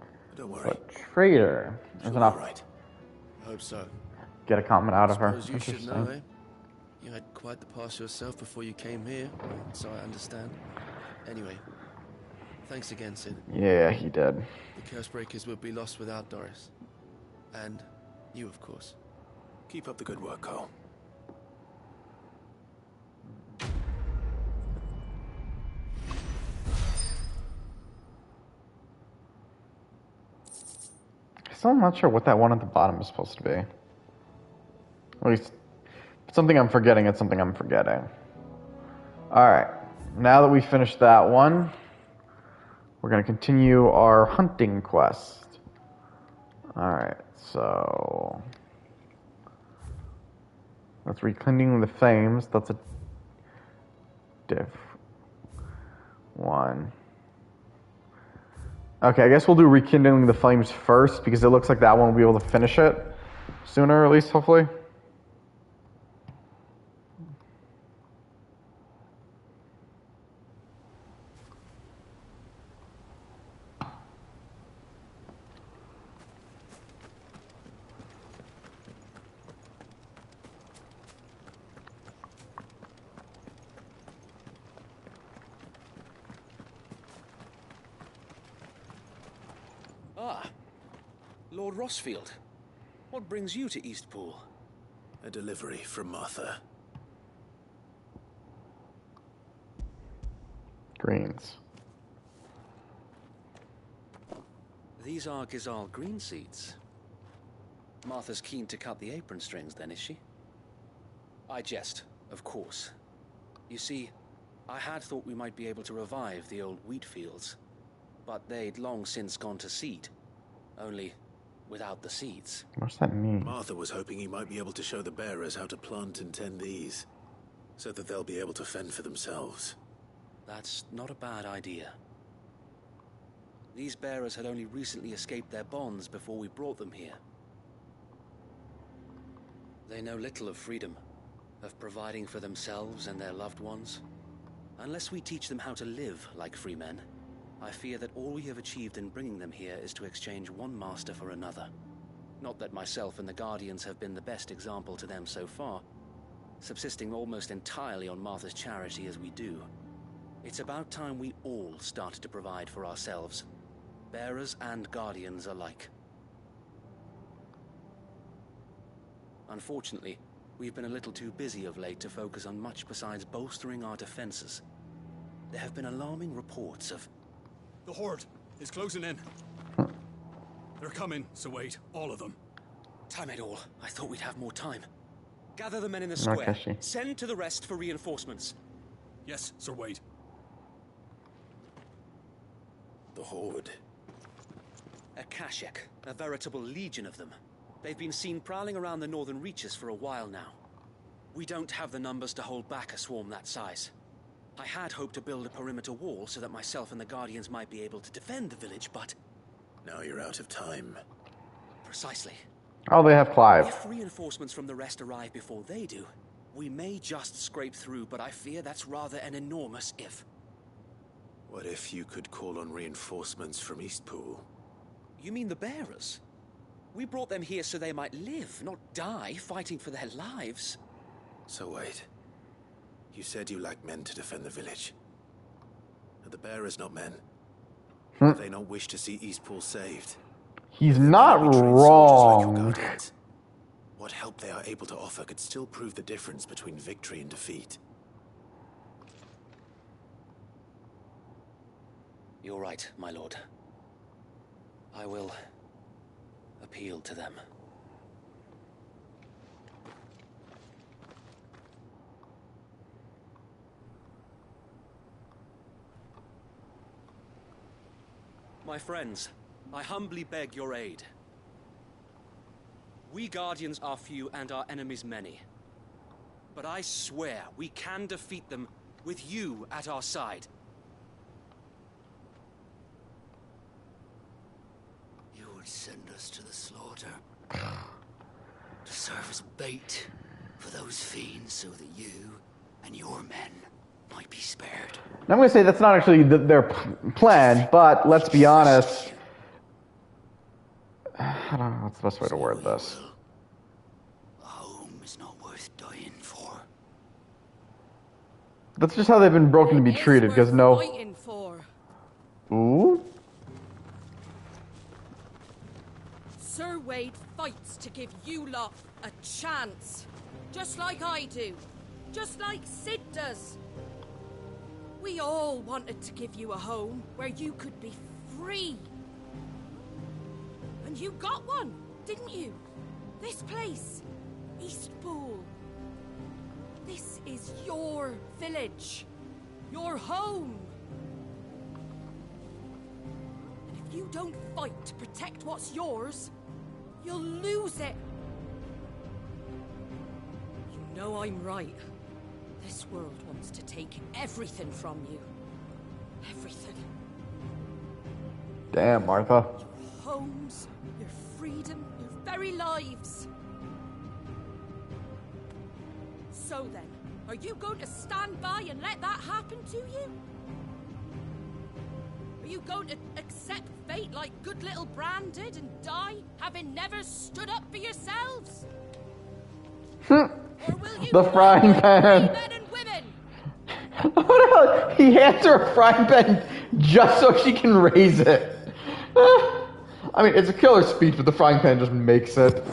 But don't worry.
But traitor is enough.
Right.
I hope so.
Get a comment out of her.
Suppose you should know, eh? You had quite the past yourself before you came here, so I understand. Anyway, thanks again, Sid.
Yeah, he did.
The Cursebreakers would be lost without Doris. And you, of course.
Keep up the good work, Cole.
Still not sure what that one at the bottom is supposed to be. At least, it's something I'm forgetting. It's something I'm forgetting. Alright. Now that we finished that one, we're going to continue our hunting quest. Alright, so... that's rekindling the flames. That's a diff. One. Okay, I guess we'll do rekindling the flames first, because it looks like that one will be able to finish it sooner, at least, hopefully.
Ah, Lord Rossfield. What brings you to Eastpool?
A delivery from Martha.
Greens.
These are Gizal green seeds. Martha's keen to cut the apron strings, then, is she? I jest, of course. You see, I had thought we might be able to revive the old wheat fields, but they'd long since gone to seed. Only without the seeds.
What's that mean?
Martha was hoping he might be able to show the bearers how to plant and tend these, so that they'll be able to fend for themselves.
That's not a bad idea. These bearers had only recently escaped their bonds before we brought them here. They know little of freedom, of providing for themselves and their loved ones. Unless we teach them how to live like free men, I fear that all we have achieved in bringing them here is to exchange one master for another. Not that myself and the Guardians have been the best example to them so far, subsisting almost entirely on Martha's charity as we do. It's about time we all started to provide for ourselves, bearers and Guardians alike. Unfortunately, we've been a little too busy of late to focus on much besides bolstering our defenses. There have been alarming reports of...
The Horde is closing in. They're coming, so wait, all of them.
Time it all. I thought we'd have more time. Gather the men in the square. Send to the rest for reinforcements.
Yes, Sir Wade.
The Horde.
A Kashek, a veritable legion of them. They've been seen prowling around the northern reaches for a while now. We don't have the numbers to hold back a swarm that size. I had hoped to build a perimeter wall so that myself and the Guardians might be able to defend the village, but...
Now you're out of time.
Precisely.
Oh, they have Clive.
If reinforcements from the rest arrive before they do, we may just scrape through, but I fear that's rather an enormous if.
What if you could call on reinforcements from Eastpool?
You mean the bearers? We brought them here so they might live, not die fighting for their lives.
So wait. You said you lack men to defend the village. Are the bearers not men? Do they not wish to see Eastpool saved?
He's not wrong.
What help they are able to offer could still prove the difference between victory and defeat.
You're right, my lord. I will appeal to them. My friends, I humbly beg your aid. We Guardians are few and our enemies many. But I swear we can defeat them with you at our side.
You would send us to the slaughter. To serve as bait for those fiends so that you and your men might be spared.
I'm going to say that's not actually their plan, but let's be honest. I don't know what's the best way to word this.
A home is not worth dying for.
That's just how they've been broken to be treated, because no...
Fighting for.
Ooh?
Sir Wade fights to give you lot a chance. Just like I do. Just like Sid does. We all wanted to give you a home where you could be free. And you got one, didn't you? This place, Eastpool. This is your village. Your home. And if you don't fight to protect what's yours, you'll lose it. You know I'm right. This world wants to take everything from you. Everything.
Damn, Martha.
Your homes, your freedom, your very lives. So then, are you going to stand by and let that happen to you? Are you going to accept fate like good little Bran did and die, having never stood up for yourselves? Or will you
The frying pan.
men and women?
What the hell? He hands her a frying pan just so she can raise it. I mean, it's a killer speech, but the frying pan just makes it.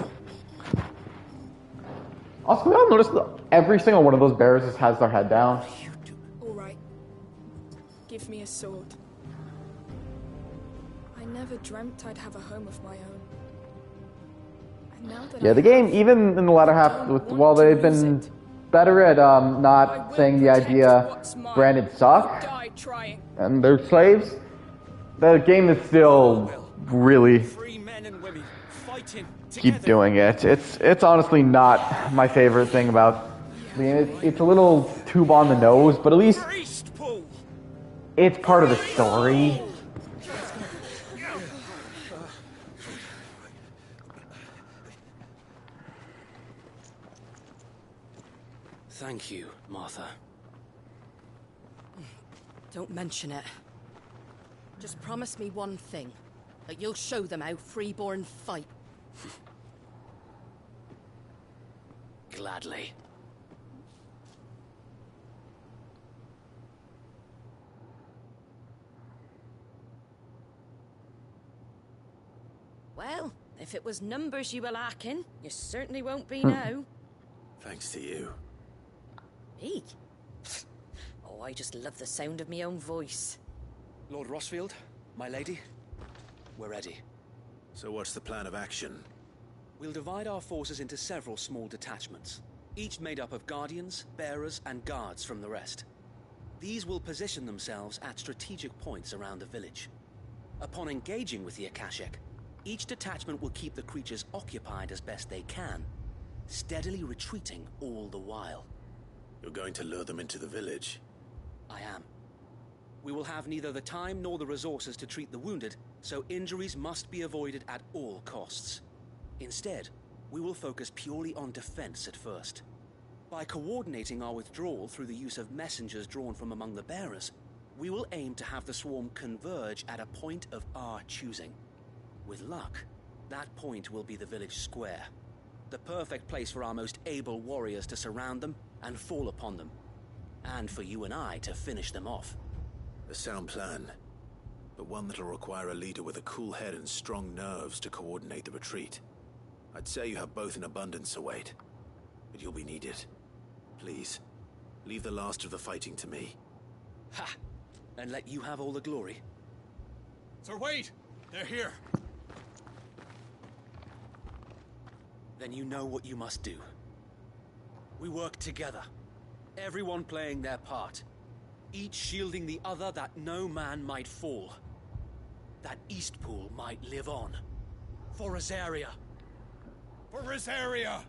Also, we all notice that every single one of those bears just has their head down.
Alright. Give me a sword. I never dreamt I'd have a home of my own. And now that
Yeah, the game, even in the latter half, while they've been better at not saying the idea Brandon suck and they're slaves, the game is still really keep doing it. It's honestly not my favorite thing about the game. It's a little tube on the nose, but at least it's part of the story.
Thank you, Martha.
Don't mention it. Just promise me one thing. That you'll show them how freeborn fight.
Gladly.
Well, if it was numbers you were lacking, you certainly won't be now.
Thanks to you.
Me? Oh, I just love the sound of my own voice.
Lord Rossfield, my lady, we're ready.
So what's the plan of action?
We'll divide our forces into several small detachments, each made up of guardians, bearers, and guards from the rest. These will position themselves at strategic points around the village. Upon engaging with the Akashic, each detachment will keep the creatures occupied as best they can, steadily retreating all the while.
You're going to lure them into the village?
I am. We will have neither the time nor the resources to treat the wounded, so injuries must be avoided at all costs. Instead, we will focus purely on defense at first. By coordinating our withdrawal through the use of messengers drawn from among the bearers, we will aim to have the swarm converge at a point of our choosing. With luck, that point will be the village square, the perfect place for our most able warriors to surround them and fall upon them, and for you and I to finish them off.
A sound plan, but one that'll require a leader with a cool head and strong nerves to coordinate the retreat. I'd say you have both in abundance, Await, but you'll be needed. Please, leave the last of the fighting to me.
Ha! And let you have all the glory.
Sir Wade! They're here!
Then you know what you must do. We work together, everyone playing their part, each shielding the other that no man might fall. that East Pool might live on. For Rosaria.
For Rosaria!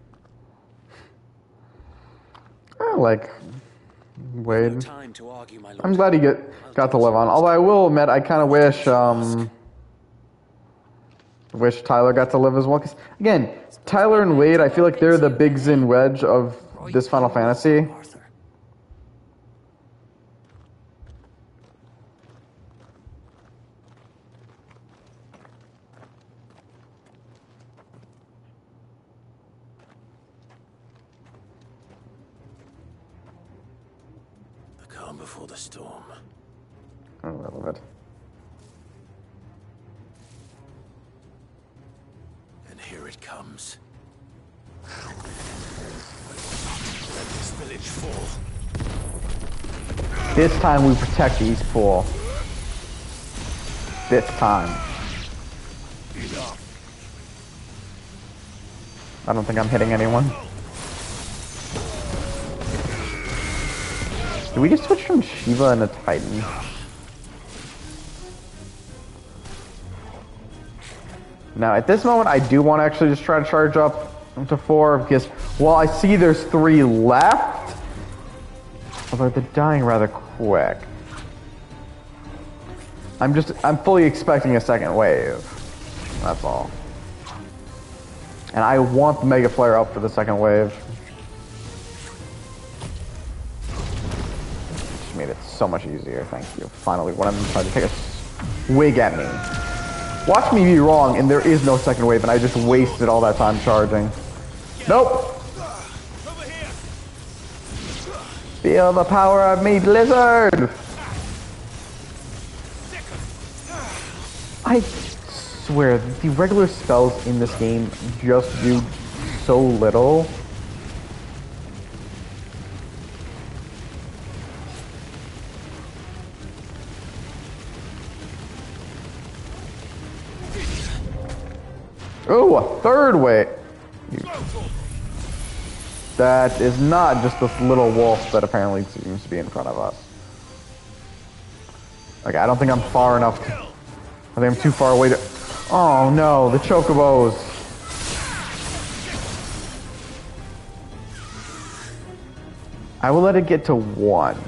Like,
No
Wade.
time to argue, my lord.
I'm glad he got to live on. Although I will admit, I kind of wish Tyler got to live as well. 'Cause again, Tyler and Wade, I feel like they're the bigs and wedge of this Final Fantasy.
Arthur.
The calm before the storm.
Oh, I love it.
And here it comes. Let this village fall.
This time we protect the East Pool. This time. I don't think I'm hitting anyone. Did we just switch from Shiva into Titan? Now, at this moment, I do want to actually just try to charge up to 4 because, well, I see there's 3 left. Although they're dying rather quick. I'm fully expecting a second wave. That's all. And I want the Mega Flare up for the second wave. Just made it so much easier, thank you. Finally, when I'm trying to take a swig at me. Watch me be wrong, and there is no second wave, and I just wasted all that time charging. Nope! Feel the power of me, Blizzard! I swear, the regular spells in this game just do so little. Oh, a third wave! That is not just this little wolf that apparently seems to be in front of us. Okay, I don't think I'm far enough. I think I'm too far away to... Oh no, the chocobos. I will let it get to 1.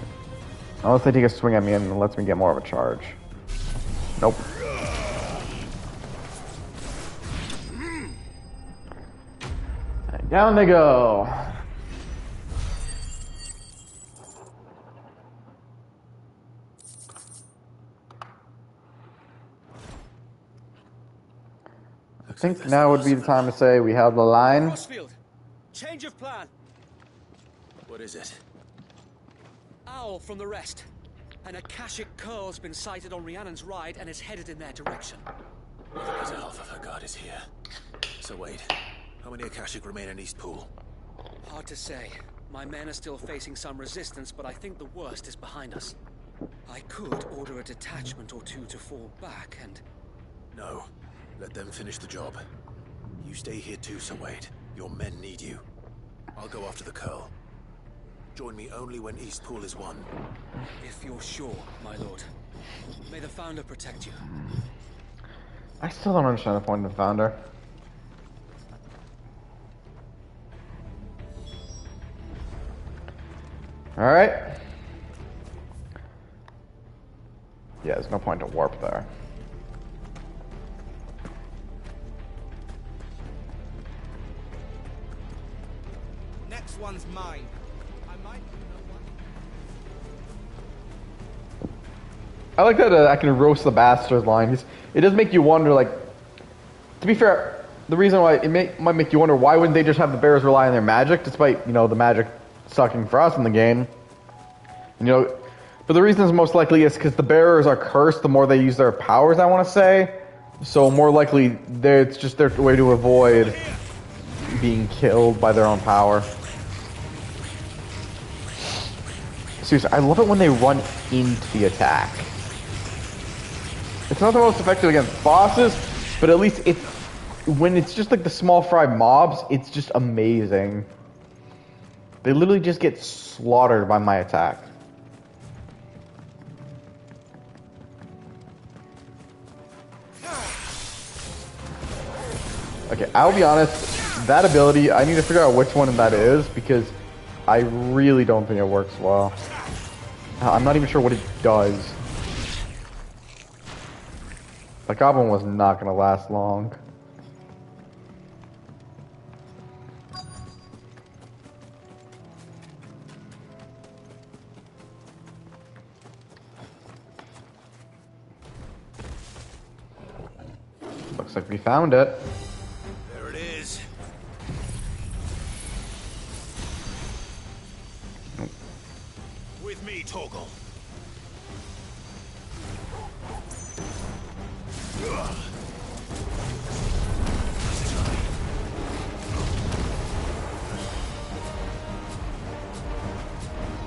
Unless they take a swing at me and it lets me get more of a charge. Nope. And down they go. I think now would be the time to say we have the line.
Crossfield, change of plan.
What is it?
Owl from the rest. An Akashic curl's been sighted on Rhiannon's ride and is headed in their direction.
The better half of her guard is here. So wait, how many Akashic remain in East Pool?
Hard to say. My men are still facing some resistance, but I think the worst is behind us. I could order a detachment or 2 to fall back and...
No. Let them finish the job. You stay here too, Sir Wade. Your men need you. I'll go after the curl. Join me only when East Pool is won.
If you're sure, my lord. May the Founder protect you.
I still don't understand the point of the Founder. Alright. Yeah, there's no point to warp there.
Next one's mine. I might
I like that I can roast the bastard line. It does make you wonder, like, to be fair, the reason why it might make you wonder why wouldn't they just have the bears rely on their magic, despite, you know, the magic sucking for us in the game. You know, but the reason is most likely is because the bearers are cursed the more they use their powers, I want to say. So more likely, it's just their way to avoid being killed by their own power. Seriously, I love it when they run into the attack. It's not the most effective against bosses, but at least when it's just like the small fry mobs, it's just amazing. They literally just get slaughtered by my attack. Okay, I'll be honest, that ability, I need to figure out which one that is, because I really don't think it works well. I'm not even sure what it does. The goblin was not going to last long. Looks like we found it.
There it is. With me, Torgal.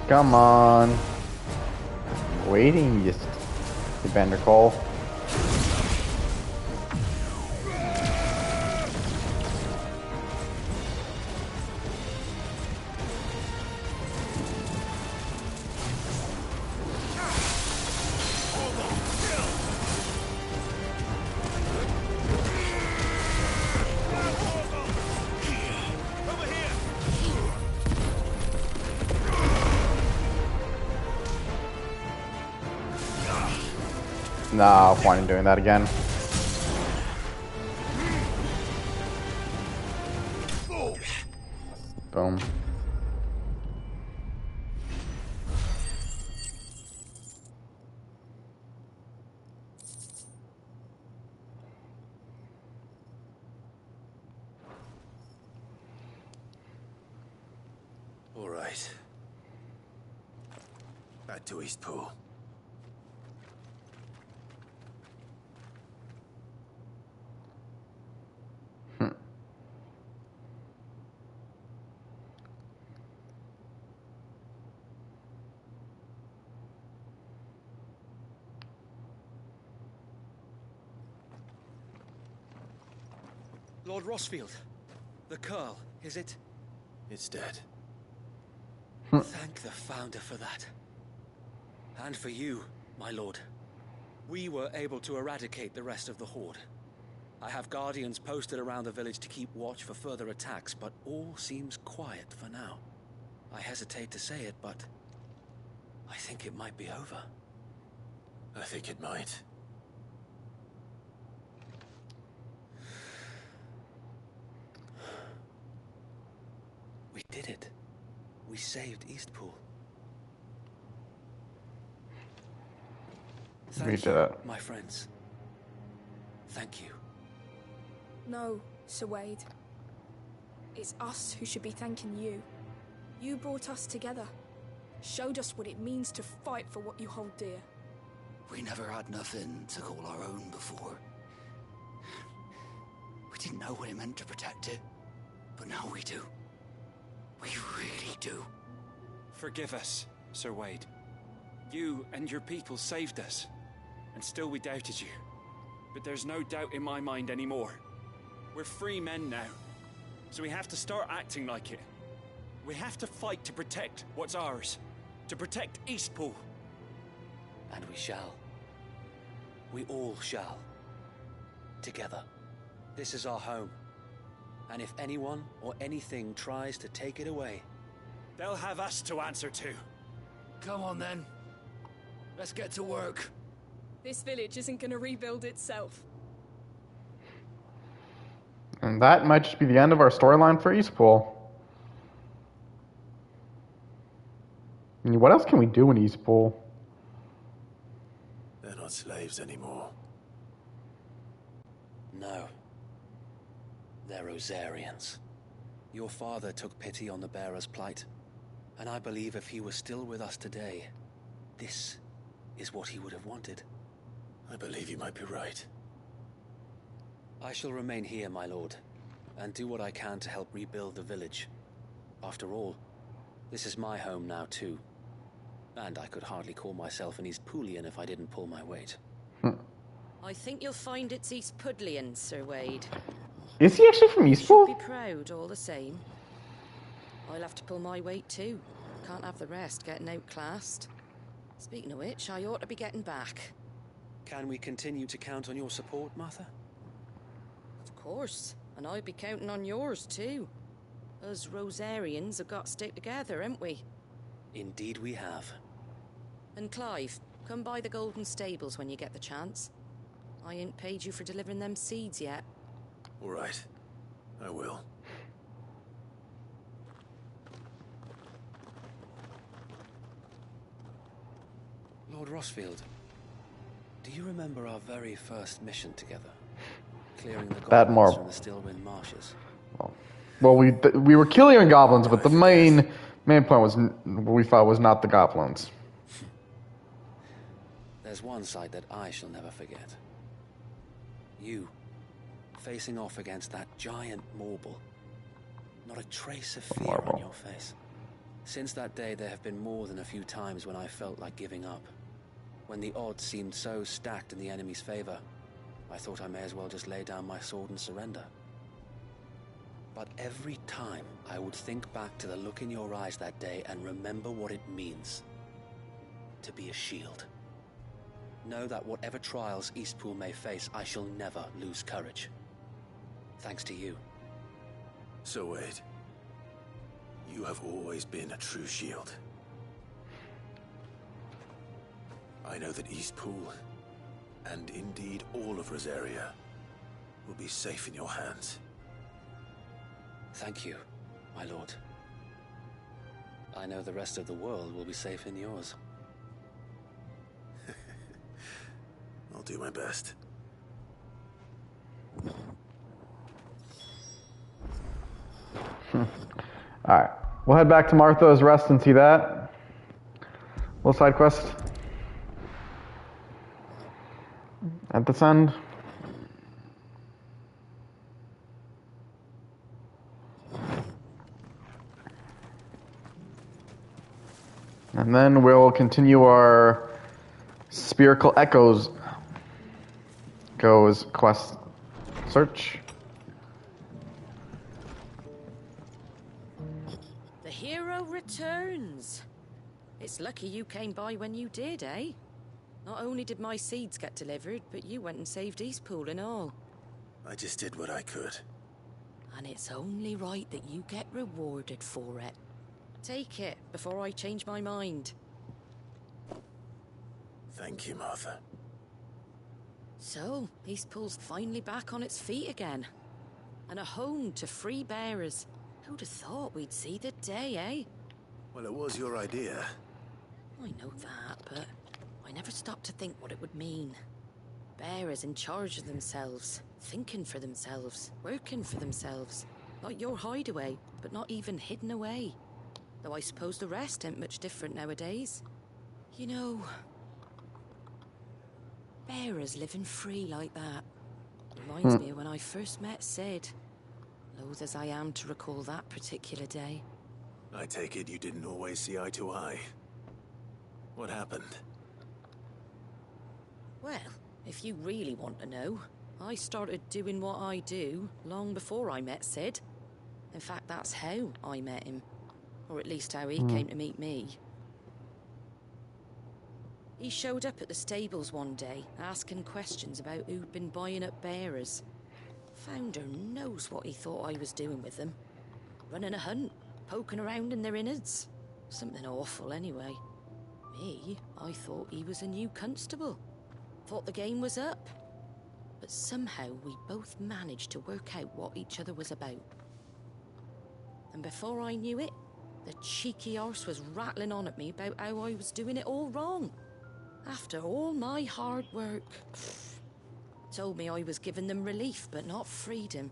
Come on. Waiting, just the Bender call. Nah, point in doing that again. Boom.
All right. Back to Eastpool.
Lord Rossfield, the Curl, is it?
It's dead.
Thank the Founder for that. And for you, my lord. We were able to eradicate the rest of the Horde. I have guardians posted around the village to keep watch for further attacks, but all seems quiet for now. I hesitate to say it, but I think it might be over.
I think it might.
We did it. We saved Eastpool.
We did it.
My friends. Thank you.
No, Sir Wade. It's us who should be thanking you. You brought us together. Showed us what it means to fight for what you hold dear.
We never had nothing to call our own before. We didn't know what it meant to protect it, but now we do. We really do.
Forgive us, Sir Wade. You and your people saved us, and still we doubted you. But there's no doubt in my mind anymore. We're free men now, so we have to start acting like it. We have to fight to protect what's ours, to protect Eastpool.
And we shall. We all shall. Together. This is our home. And if anyone or anything tries to take it away,
they'll have us to answer to.
Come on then. Let's get to work.
This village isn't gonna rebuild itself.
And that might just be the end of our storyline for Eastpool. I mean, what else can we do in Eastpool?
They're not slaves anymore.
no. They're Rosarians. Your father took pity on the bearer's plight, and I believe if he was still with us today, this is what he would have wanted.
I believe you might be right.
I shall remain here, my lord, and do what I can to help rebuild the village. After all, this is my home now too. And I could hardly call myself an Eastpoolian if I didn't pull my weight.
I think you'll find it's Eastpudlian, Sir Wade.
Is he actually from Eastpool?
Should be proud all the same. I'll have to pull my weight too. Can't have the rest getting outclassed. Speaking of which, I ought to be getting back.
Can we continue to count on your support, Martha?
Of course. And I'd be counting on yours, too. Us Rosarians have got to stick together, haven't we?
Indeed we have.
And Clive, come by the Golden Stables when you get the chance. I ain't paid you for delivering them seeds yet.
All right. I will.
Lord Rossfield, do you remember our very first mission together? Clearing the goblins from the Stillwind marshes.
Well, we were killing goblins, but the main point was what we thought was not the goblins.
There's one sight that I shall never forget. You, facing off against that giant Morble. Not a trace of fear on your face. Since that day, there have been more than a few times when I felt like giving up. When the odds seemed so stacked in the enemy's favor, I thought I may as well just lay down my sword and surrender. But every time I would think back to the look in your eyes that day and remember what it means to be a shield. Know that whatever trials Eastpool may face, I shall never lose courage. Thanks to you.
So Wade, you have always been a true shield. I know that Eastpool, and indeed all of Rosaria, will be safe in your hands.
Thank you, my lord. I know the rest of the world will be safe in yours.
I'll do my best.
Alright. We'll head back to Martha's Rest and see that. Little side quest. At this end. And then we'll continue our Spherical Echoes quest search.
The hero returns. It's lucky you came by when you did, eh? Not only did my seeds get delivered, but you went and saved Eastpool and all.
I just did what I could.
And it's only right that you get rewarded for it. Take it before I change my mind.
Thank you, Martha.
So, Eastpool's finally back on its feet again. And a home to free bearers. Who'd have thought we'd see the day, eh?
Well, it was your idea.
I know that, but I never stopped to think what it would mean. Bearers in charge of themselves, thinking for themselves, working for themselves. Like your hideaway, but not even hidden away. Though I suppose the rest ain't much different nowadays. You know, bearers living free like that reminds me of when I first met Sid. Loath as I am to recall that particular day.
I take it you didn't always see eye to eye. What happened?
Well, if you really want to know, I started doing what I do long before I met Sid. In fact, that's how I met him. Or at least how he came to meet me. He showed up at the stables one day, asking questions about who'd been buying up bearers. Founder knows what he thought I was doing with them. Running a hunt, poking around in their innards. Something awful anyway. Me, I thought he was a new constable. Thought the game was up. But somehow we both managed to work out what each other was about. And before I knew it, the cheeky arse was rattling on at me about how I was doing it all wrong. After all my hard work. Told me I was giving them relief, but not freedom.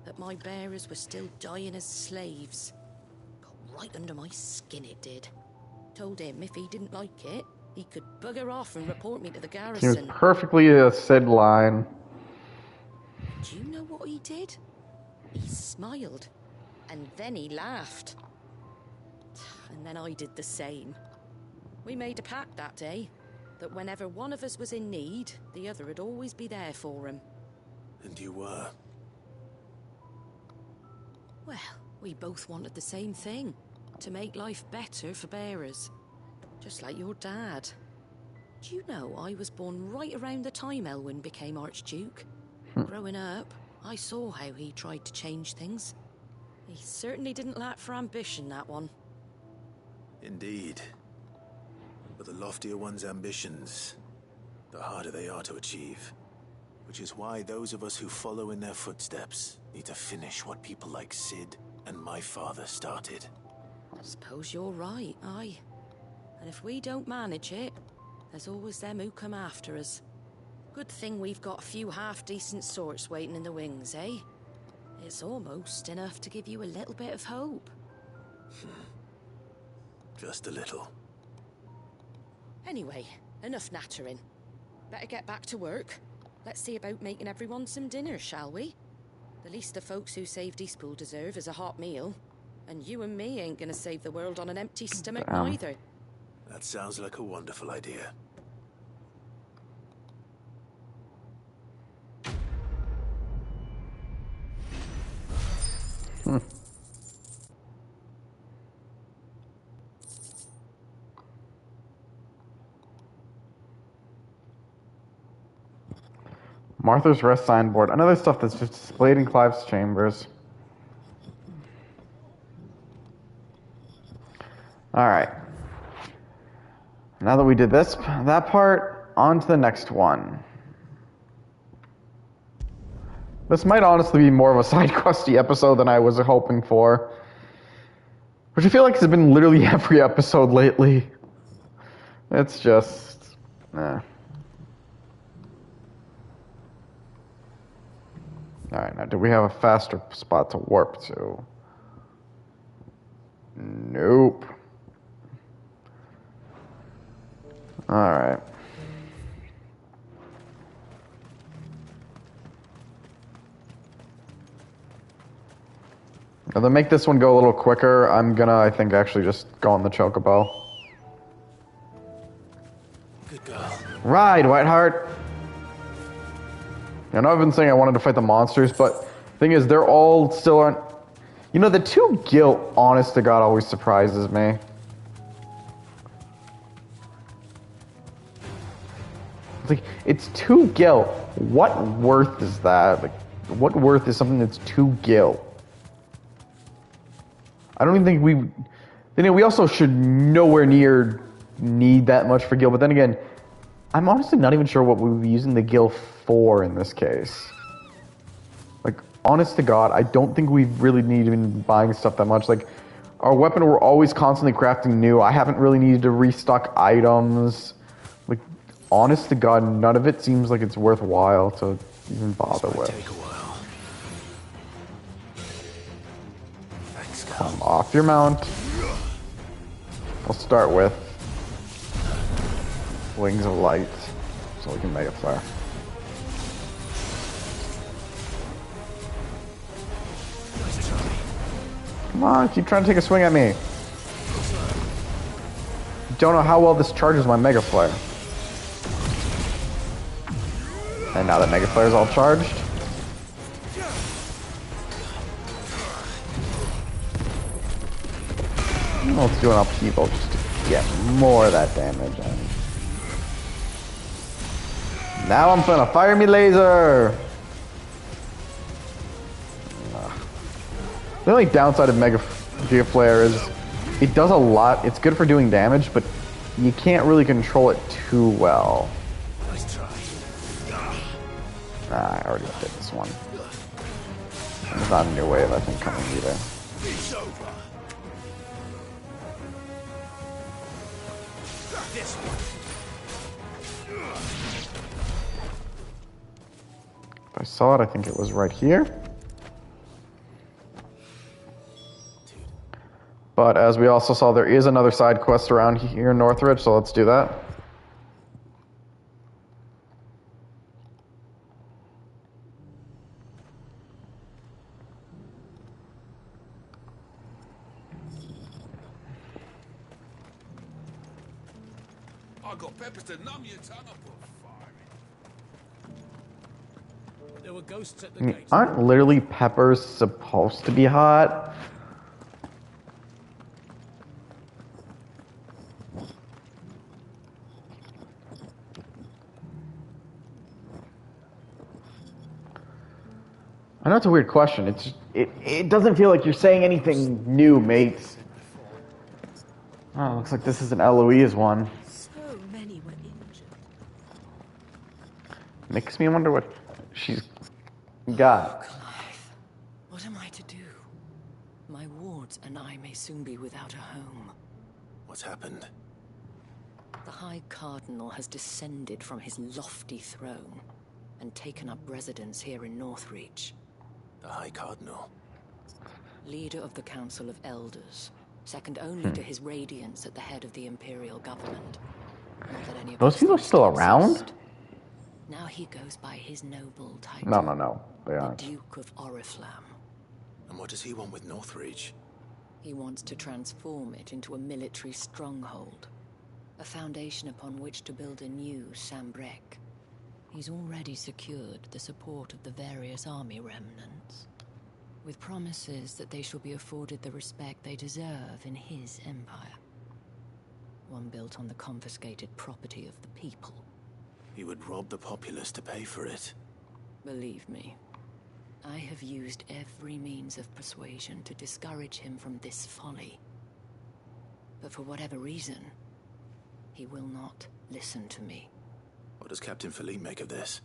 That my bearers were still dying as slaves. Got right under my skin, it did. Told him if he didn't like it, he could bugger off and report me to the garrison.
Seems perfectly a Sid line.
Do you know what he did? He smiled. And then he laughed. And then I did the same. We made a pact that day, that whenever one of us was in need, the other would always be there for him.
And you were?
Well, we both wanted the same thing. To make life better for bearers. Just like your dad. Do you know I was born right around the time Elwyn became Archduke? Growing up, I saw how he tried to change things. He certainly didn't lack for ambition, that one.
Indeed. But the loftier one's ambitions, the harder they are to achieve. Which is why those of us who follow in their footsteps need to finish what people like Sid and my father started.
I suppose you're right, aye. And if we don't manage it, there's always them who come after us. Good thing we've got a few half-decent sorts waiting in the wings, eh? It's almost enough to give you a little bit of hope.
Just a little.
Anyway, enough nattering. Better get back to work. Let's see about making everyone some dinner, shall we? The least the folks who saved Eastpool deserve is a hot meal. And you and me ain't gonna save the world on an empty stomach neither.
That sounds like a wonderful idea.
Martha's Rest signboard. Another stuff that's just displayed in Clive's chambers. Alright. Now that we did that part, on to the next one. This might honestly be more of a side questy episode than I was hoping for. Which I feel like has been literally every episode lately. It's just... Alright, now do we have a faster spot to warp to? Nope. Alright. Now to make this one go a little quicker, I'm gonna, I think, actually just go on the Chocobo.
Good girl.
Ride, Whiteheart! I know I've been saying I wanted to fight the monsters, but the thing is, they're all still aren't... You know, the 2 Gilt, honest to God, always surprises me. It's like, it's 2 Gilt. What worth is that? Like, what worth is something that's 2 Gilt? I don't even think we... Then we also should nowhere near need that much for Gil, but then again, I'm honestly not even sure what we would be using the Gil for in this case. Like, honest to God, I don't think we really need to be buying stuff that much. Like, our weapon, we're always constantly crafting new. I haven't really needed to restock items. Like, honest to God, none of it seems like it's worthwhile to even bother with.
Take a while. Thanks,
Come off your mount. I'll start with Wings of Light, so we can Mega Flare. Come on, keep trying to take a swing at me. Don't know how well this charges my Mega Flare. And now that Mega Flare is all charged. Let's do an upheaval just to get more of that damage in. Now I'm gonna fire me laser! The only downside of Mega Flare is it does a lot. It's good for doing damage, but you can't really control it too well.
Nice try.
I already did this one. There's not a new wave, I think, coming either.
It's over. This one.
If I saw it, I think it was right here. But as we also saw, there is another side quest around here in Northridge, so let's do that.
I got peppers to numb your tongue up on fire.
There were ghosts at
I
the
mean,
gate.
aren't literally peppers supposed to be hot? I know it's a weird question. It doesn't feel like you're saying anything new, mate. Oh, looks like this is an Eloise one.
So many were injured.
Makes me wonder what she's got.
Clive, what am I to do? My wards and I may soon be without a home.
What's happened?
The High Cardinal has descended from his lofty throne and taken up residence here in Northreach.
The High Cardinal?
Leader of the Council of Elders, second only to his Radiance at the head of the Imperial government. Not that any of
Those people are still around?
exist. Now he goes by his noble title.
No. They
the
aren't.
Duke of Oriflamme.
And what does he want with Northreach?
He wants to transform it into a military stronghold. A foundation upon which to build a new Sambrek. He's already secured the support of the various army remnants, with promises that they shall be afforded the respect they deserve in his empire. One built on the confiscated property of the people.
He would rob the populace to pay for it.
Believe me, I have used every means of persuasion to discourage him from this folly. But for whatever reason, he will not listen to me.
What does Captain Philippe make of this?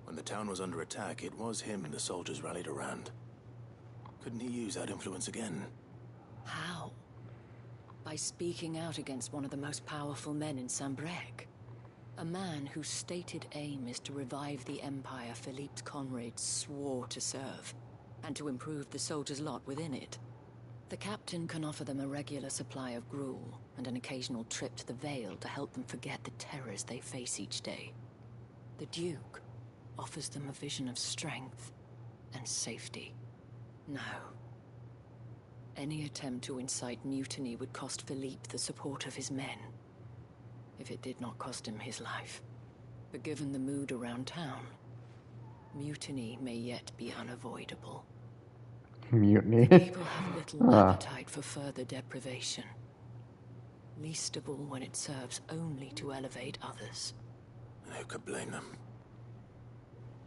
When the town was under attack, it was him the soldiers rallied around. Couldn't he use that influence again?
How? By speaking out against one of the most powerful men in Sambrek. A man whose stated aim is to revive the empire Philippe's comrades swore to serve, and to improve the soldiers' lot within it. The captain can offer them a regular supply of gruel, and an occasional trip to the Vale to help them forget the terrors they face each day. The Duke offers them a vision of strength and safety. No. Any attempt to incite mutiny would cost Philippe the support of his men. If it did not cost him his life. But given the mood around town, mutiny may yet be unavoidable.
Mutiny?
People have little appetite for further deprivation. Least of all when it serves only to elevate others.
And who could blame them?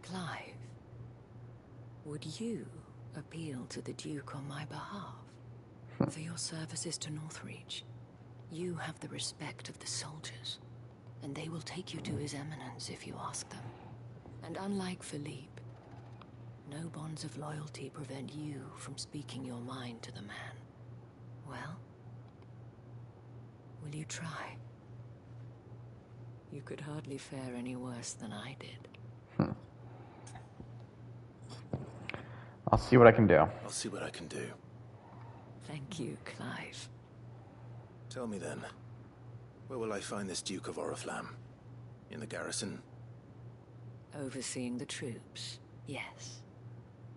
Clive, would you appeal to the Duke on my behalf? For your services to Northreach, you have the respect of the soldiers, and they will take you to His Eminence if you ask them. And unlike Philippe, no bonds of loyalty prevent you from speaking your mind to the man. Well, will you try? You could hardly fare any worse than I did.
I'll see what I can do.
I'll see what I can do.
Thank you, Clive.
Tell me then, where will I find this Duke of Oriflamme? In the garrison?
Overseeing the troops, yes.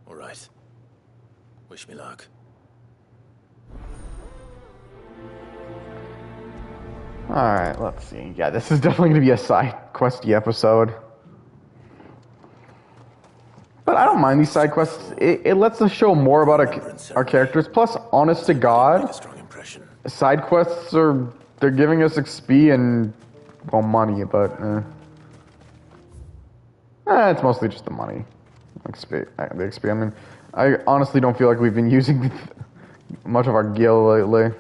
All right. Wish me luck.
Alright, let's see. Yeah, this is definitely going to be a side questy episode. But I don't mind these side quests. It lets us show more about our characters. Plus, honest to God, side quests they're giving us XP and, well, money, but it's mostly just the money. XP, the XP. I mean, I honestly don't feel like we've been using much of our gil lately.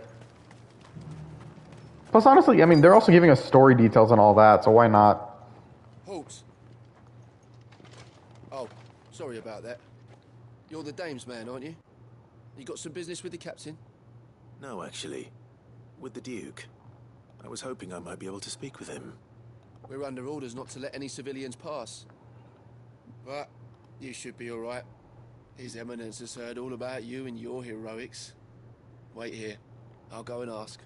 Plus, honestly, I mean, they're also giving us story details and all that, so why not?
Hawks. Oh, sorry about that. You're the dame's man, aren't you? You got some business with the captain?
No, actually. With the Duke. I was hoping I might be able to speak with him.
We're under orders not to let any civilians pass. But you should be all right. His Eminence has heard all about you and your heroics. Wait here. I'll go and ask.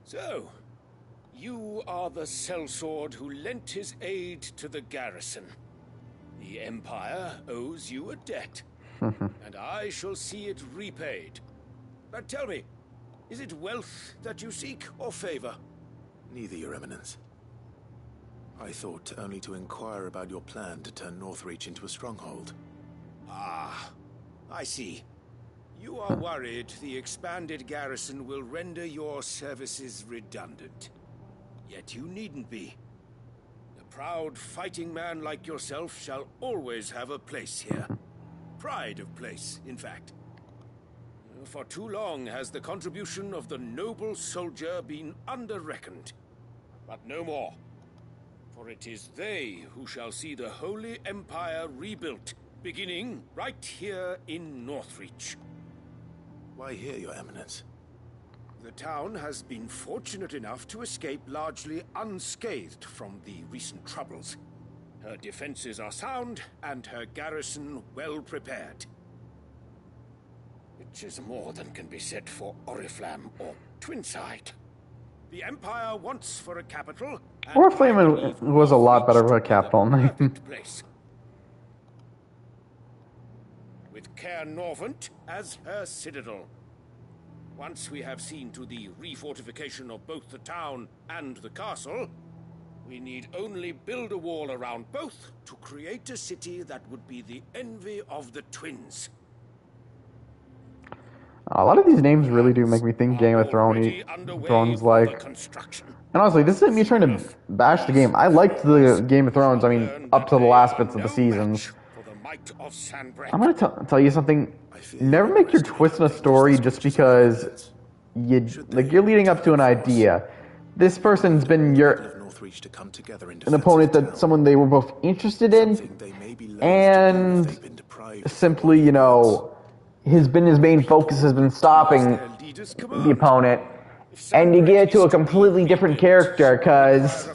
So, you are the sellsword who lent his aid to the garrison. The Empire owes you a debt, and I shall see it repaid. But tell me, is it wealth that you seek, or favor?
Neither, Your Eminence. I thought only to inquire about your plan to turn Northreach into a stronghold.
Ah, I see. You are worried the expanded garrison will render your services redundant. Yet you needn't be. A proud fighting man like yourself shall always have a place here. Pride of place, in fact. For too long has the contribution of the noble soldier been under-reckoned. But no more. For it is they who shall see the Holy Empire rebuilt, beginning right here in Northreach.
Why here, Your Eminence?
The town has been fortunate enough to escape largely unscathed from the recent troubles. Her defenses are sound, and her garrison well prepared. Which is more than can be said for Oriflamme or Twinside. The Empire wants for a capital...
Oriflamme was a lot better of a capital name.
With Caer Norvent as her citadel. Once we have seen to the refortification of both the town and the castle, we need only build a wall around both to create a city that would be the envy of the twins.
A lot of these names really do make me think Game of Thrones like. And honestly, this isn't me trying to bash the game. I liked the Game of Thrones, I mean, up to the last bits of the seasons. I'm going to tell you something. Never make your twist in a story just because you're leading up to an idea. This person's been an opponent that someone they were both interested in, and simply, you know, his main focus has been stopping the opponent, and you get to a completely different character because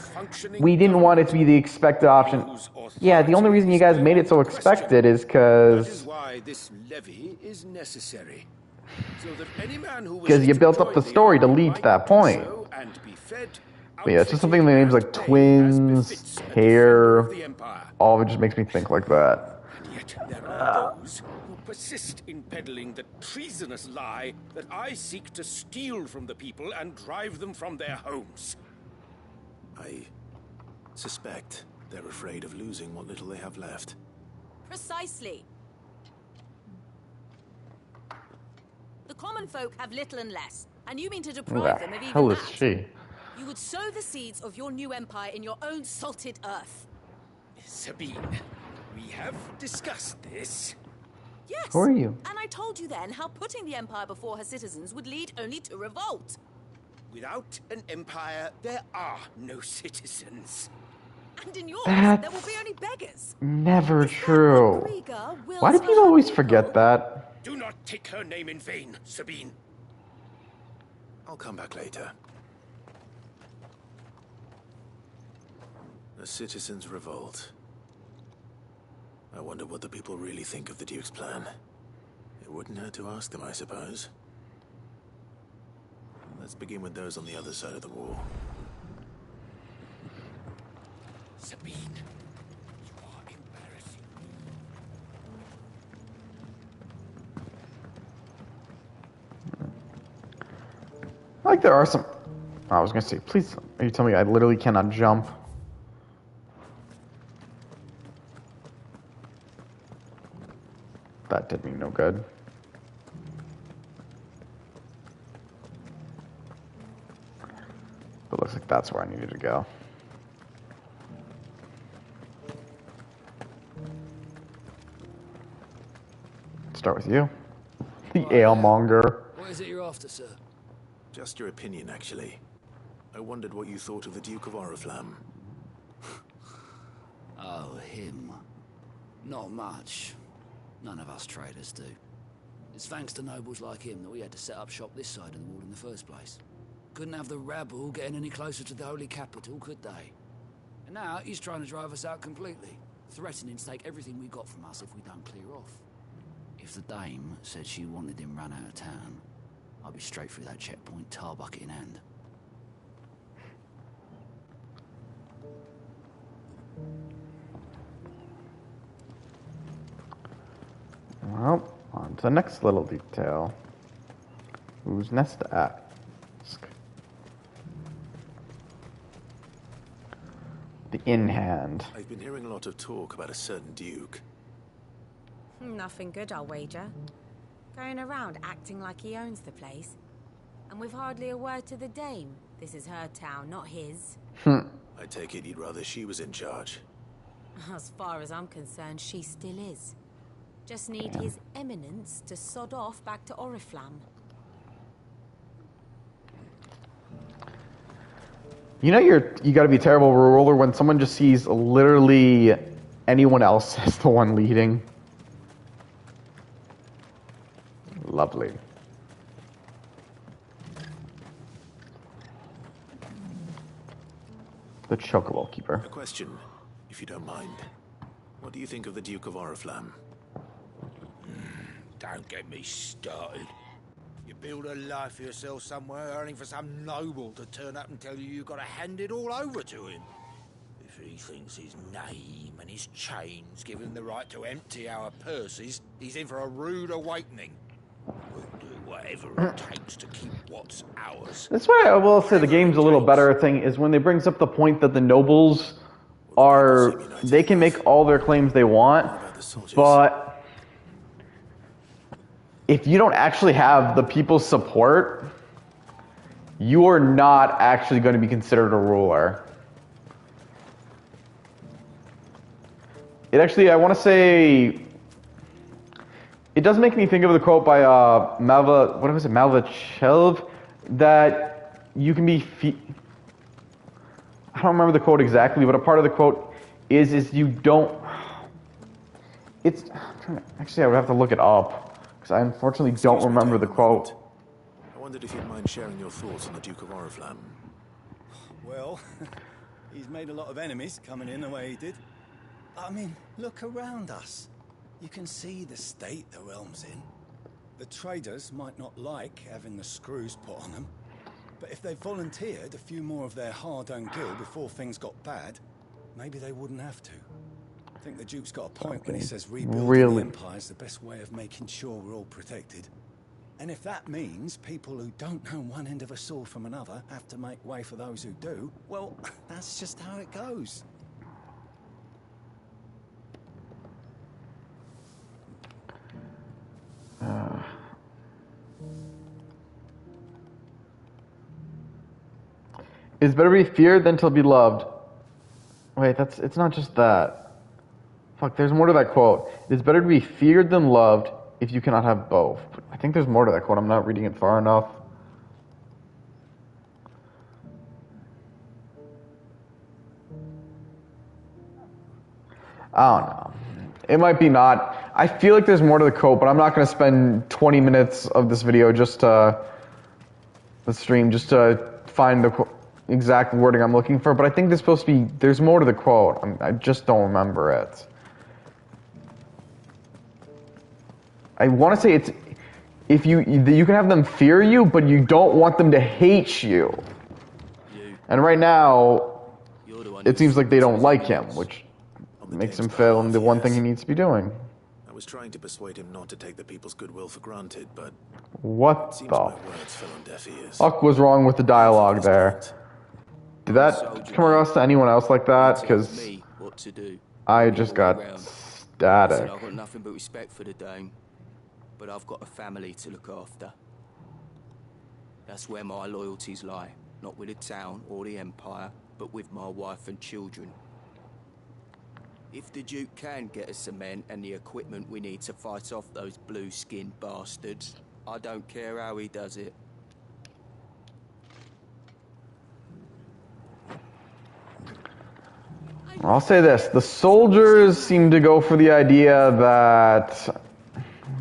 we didn't want it to be the expected option. Yeah, the only reason you guys made it so expected is because
this levy is necessary, so that any man who
you built up the story to lead to that point. But yeah, it's just something that names like twins, hair, all of it just makes me think like that.
And yet there are those who persist in peddling the treasonous lie that I seek to steal from the people and drive them from their homes.
I suspect they're afraid of losing what little they have left.
Precisely. The common folk have little and less, and you mean to deprive them of even
hell is
that?
she?
You would sow the seeds of your new empire in your own salted earth.
Sabine, we have discussed this.
Yes.
Who are you?
And I told you then how putting the empire before her citizens would lead only to revolt.
Without an empire, there are no citizens.
And in yours,
That's
there will be only beggars.
Never true. Why do people always forget that?
Do not take her name in vain, Sabine.
I'll come back later. A citizens' revolt. I wonder what the people really think of the Duke's plan. It wouldn't hurt to ask them, I suppose. Let's begin with those on the other side of the wall.
Sabine, you are embarrassing me.
Like there are some... I was going to say, please, are you telling me I literally cannot jump? That did me no good. But it looks like that's where I needed to go. Start with you. The alemonger.
What is it you're after, sir?
Just your opinion, actually. I wondered what you thought of the Duke of Oriflamme.
Oh, him. Not much. None of us traders do. It's thanks to nobles like him that we had to set up shop this side of the wall in the first place. Couldn't have the rabble getting any closer to the holy capital, could they? And now he's trying to drive us out completely, threatening to take everything we got from us if we don't clear off. If the dame said she wanted him run out of town, I'd be straight through that checkpoint, tar bucket in hand.
Well, on to the next little detail. Whose nest to ask? The in-hand.
I've been hearing a lot of talk about a certain Duke.
Nothing good, I'll wager. Going around acting like he owns the place. And with hardly a word to the dame. This is her town, not his.
I take it you'd rather she was in charge.
As far as I'm concerned, she still is. Just need His Eminence to sod off back to Oriflamme.
You know you gotta be a terrible ruler when someone just sees literally anyone else as the one leading. Lovely. The Chocobo Keeper.
A question, if you don't mind. What do you think of the Duke of Oriflamme?
Don't get me started. You build a life for yourself somewhere, earning for some noble to turn up and tell you you've got to hand it all over to him. If he thinks his name and his chains give him the right to empty our purses, he's in for a rude awakening. We'll do whatever it takes to keep what's ours.
That's why I will say the game's a little better thing is when they brings up the point that the nobles they can make all their claims they want, but if you don't actually have the people's support, you are not actually going to be considered a ruler. It actually, I want to say, it does make me think of the quote by Malvachelv, that you can be, I don't remember the quote exactly, but a part of the quote is you don't, actually I would have to look it up. Because I unfortunately don't remember the quote.
I wondered if you'd mind sharing your thoughts on the Duke of Oriflamme.
Well, he's made a lot of enemies coming in the way he did. I mean, look around us. You can see the state the realm's in. The traders might not like having the screws put on them, but if they volunteered a few more of their hard-earned gil before things got bad, maybe they wouldn't have to. I think the Duke's got a point when he says rebuilding the Empire is the best way of making sure we're all protected. And if that means people who don't know one end of a sword from another have to make way for those who do, well, that's just how it goes.
It's better to be feared than to be loved. Wait, it's not just that. Fuck, there's more to that quote. It's better to be feared than loved if you cannot have both. But I think there's more to that quote. I'm not reading it far enough. I don't know. It might be not. I feel like there's more to the quote, but I'm not going to spend 20 minutes of this video just to find the exact wording I'm looking for. But I think there's more to the quote. I just don't remember it. I want to say it's you can have them fear you, but you don't want them to hate you. And right now, it seems like they don't like him, which makes him fail in the one thing he needs to be doing.
I was trying to persuade him not to take the people's goodwill for granted, but
what the
my words fell on deaf ears.
fuck was wrong with the dialogue there? Did that come across to anyone else like that? Because I just got static.
I've got nothing but respect for the Dame, but I've got a family to look after. That's where my loyalties lie, not with the town or the Empire, but with my wife and children. If the Duke can get us cement and the equipment we need to fight off those blue-skinned bastards, I don't care how he does it.
I'll say this. The soldiers seem to go for the idea that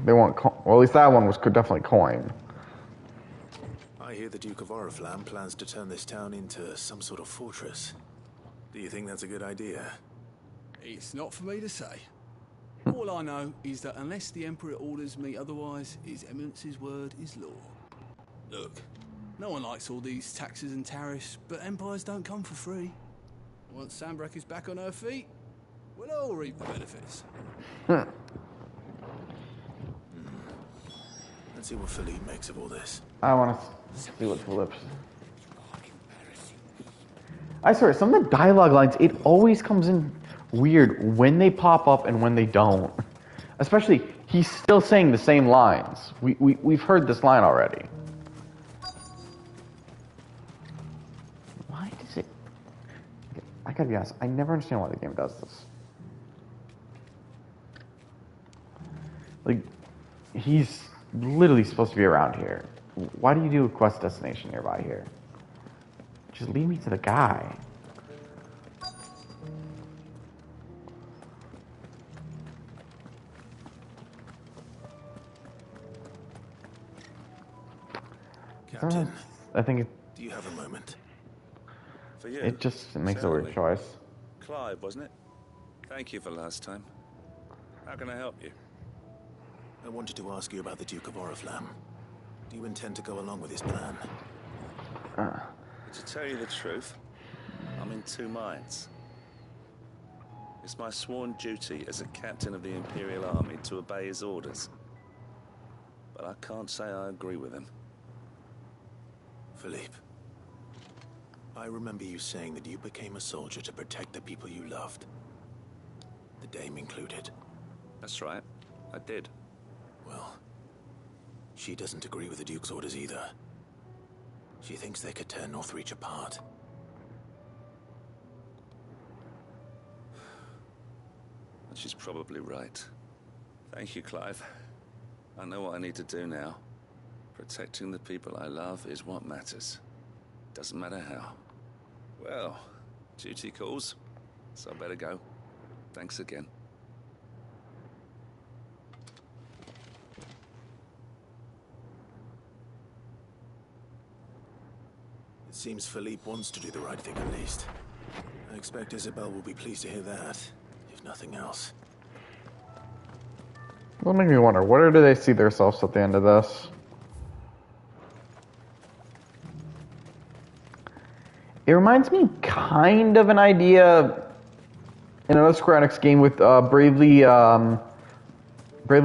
they want, well, at least that one was definitely coin.
I hear the Duke of Oriflamme plans to turn this town into some sort of fortress. Do you think that's a good idea?
It's not for me to say. All I know is that unless the Emperor orders me otherwise, His Eminence's word is law. Look, no one likes all these taxes and tariffs, but empires don't come for free. Once Sandbreck is back on her feet, we'll all reap the benefits.
Let's see what Philippe makes of all this.
I want to see what Philip's... I swear, some of the dialogue lines, it always comes in weird when they pop up and when they don't. Especially, he's still saying the same lines. We've heard this line already. I gotta be honest, I never understand why the game does this. Like, he's literally supposed to be around here. Why do you do a quest destination nearby here? Just lead me to the guy.
Captain,
I think
do you have a moment?
For you?
it just makes a weird
Certainly.
choice.
Clive, wasn't it? Thank you for last time. How can I help you?
I wanted to ask you about the Duke of Oriflamme. Do you intend to go along with his plan?
To tell you the truth, I'm in two minds. It's my sworn duty as a captain of the Imperial Army to obey his orders. But I can't say I agree with him.
Philippe, I remember you saying that you became a soldier to protect the people you loved. The Dame included.
That's right, I did.
Well, she doesn't agree with the Duke's orders either. She thinks they could tear Northreach apart.
And she's probably right. Thank you, Clive. I know what I need to do now. Protecting the people I love is what matters. Doesn't matter how. Well, duty calls, so I better go. Thanks again.
It seems Philippe wants to do the right thing at least. I expect Isabel will be pleased to hear that, if nothing else.
It'll make me wonder, where do they see themselves at the end of this? It reminds me kind of an idea in another Square Enix game with Bravely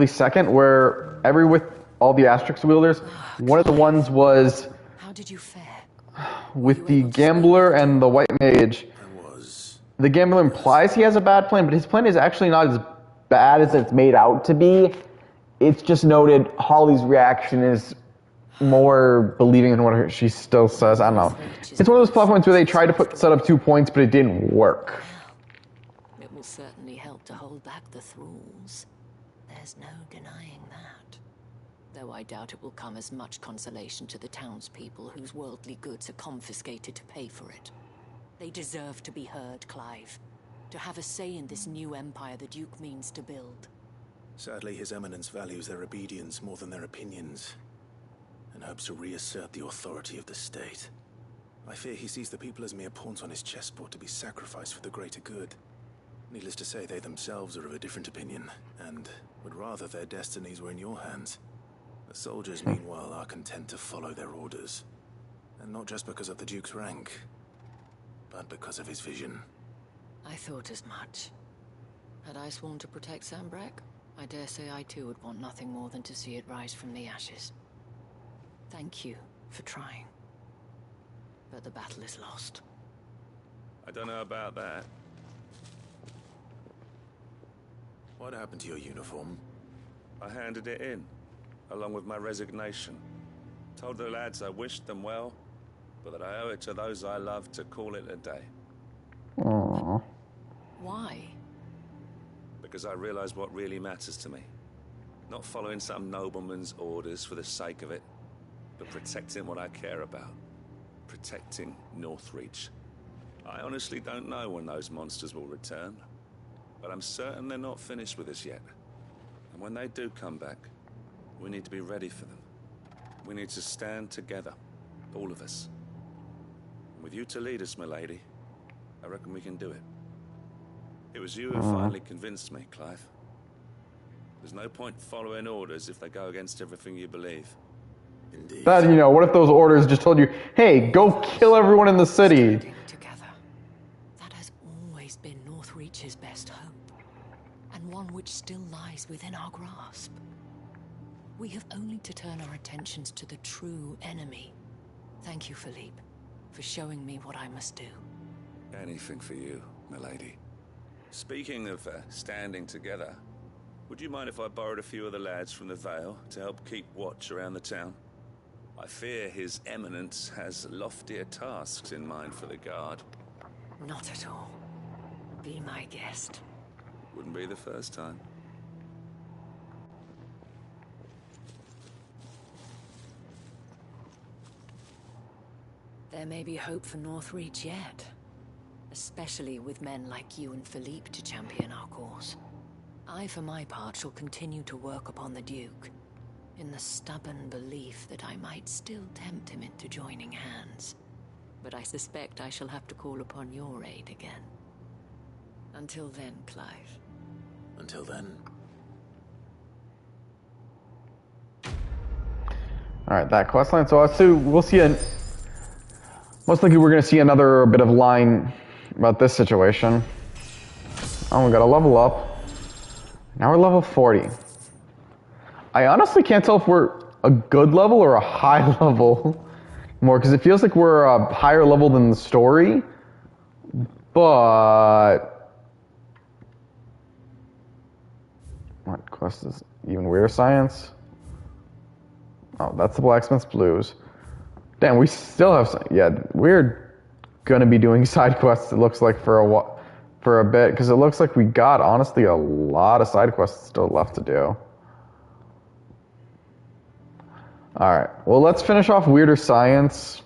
Second, where with all the Asterix wielders, one of the ones was
How did you fare?
with the gambler and the white mage. The gambler implies he has a bad plan, but his plan is actually not as bad as it's made out to be. It's just noted Holly's reaction is more believing in what she still says. I don't know. It's one of those plot points where they tried to set up 2 points, but it didn't work.
It will certainly help to hold back the thralls. There's no denying that. Though I doubt it will come as much consolation to the townspeople whose worldly goods are confiscated to pay for it. They deserve to be heard, Clive. To have a say in this new empire the Duke means to build.
Sadly, His Eminence values their obedience more than their opinions, and hopes to reassert the authority of the state. I fear he sees the people as mere pawns on his chessboard to be sacrificed for the greater good. Needless to say, they themselves are of a different opinion, and would rather their destinies were in your hands. The soldiers, meanwhile, are content to follow their orders. And not just because of the Duke's rank, but because of his vision.
I thought as much. Had I sworn to protect Sambrack, I dare say I too would want nothing more than to see it rise from the ashes. Thank you for trying. But the battle is lost.
I don't know about that.
What happened to your uniform?
I handed it in, along with my resignation. Told the lads I wished them well, but that I owe it to those I love to call it a day.
Aww.
Why?
Because I realize what really matters to me. Not following some nobleman's orders for the sake of it, but protecting what I care about. Protecting Northreach. I honestly don't know when those monsters will return, but I'm certain they're not finished with us yet. And when they do come back, we need to be ready for them. We need to stand together, all of us. And with you to lead us, milady, I reckon we can do it. It was you who finally convinced me, Clive. There's no point following orders if they go against everything you believe.
Indeed.
That, what if those orders just told you, hey, go kill everyone in the city?
Together. That has always been Northreach's best hope, and one which still lies within our grasp. We have only to turn our attentions to the true enemy. Thank you, Philippe, for showing me what I must do.
Anything for you, milady. Speaking of standing together, would you mind if I borrowed a few of the lads from the Vale to help keep watch around the town? I fear His Eminence has loftier tasks in mind for the guard.
Not at all. Be my guest.
Wouldn't be the first time.
There may be hope for Northreach yet. Especially with men like you and Philippe to champion our cause. I, for my part, shall continue to work upon the Duke, in the stubborn belief that I might still tempt him into joining hands. But I suspect I shall have to call upon your aid again. Until then, Clive.
Until then.
Alright, that questline. So we'll see most likely we're going to see another bit of line about this situation. Oh, we got a level up. Now we're level 40. I honestly can't tell if we're a good level or a high level more, because it feels like we're a higher level than the story. But what quest is even weirder science? Oh, that's the Blacksmith's Blues. Damn, we still have some, yeah, we're gonna be doing side quests, it looks like, for a bit, because it looks like we got, honestly, a lot of side quests still left to do. Alright, well, let's finish off Weirder Science.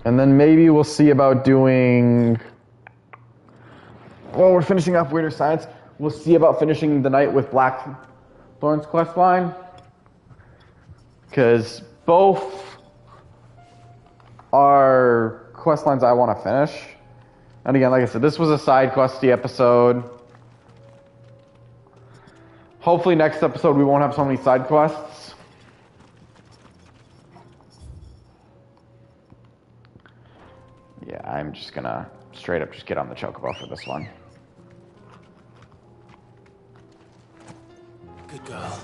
And then maybe we'll see about doing... Well, we're finishing off Weirder Science. We'll see about finishing the night with Blackthorn's questline. Because both are questlines I want to finish. And again, like I said, this was a side questy episode. Hopefully next episode we won't have so many side quests. Yeah, I'm just gonna straight up just get on the chocobo for this one.
Good girl.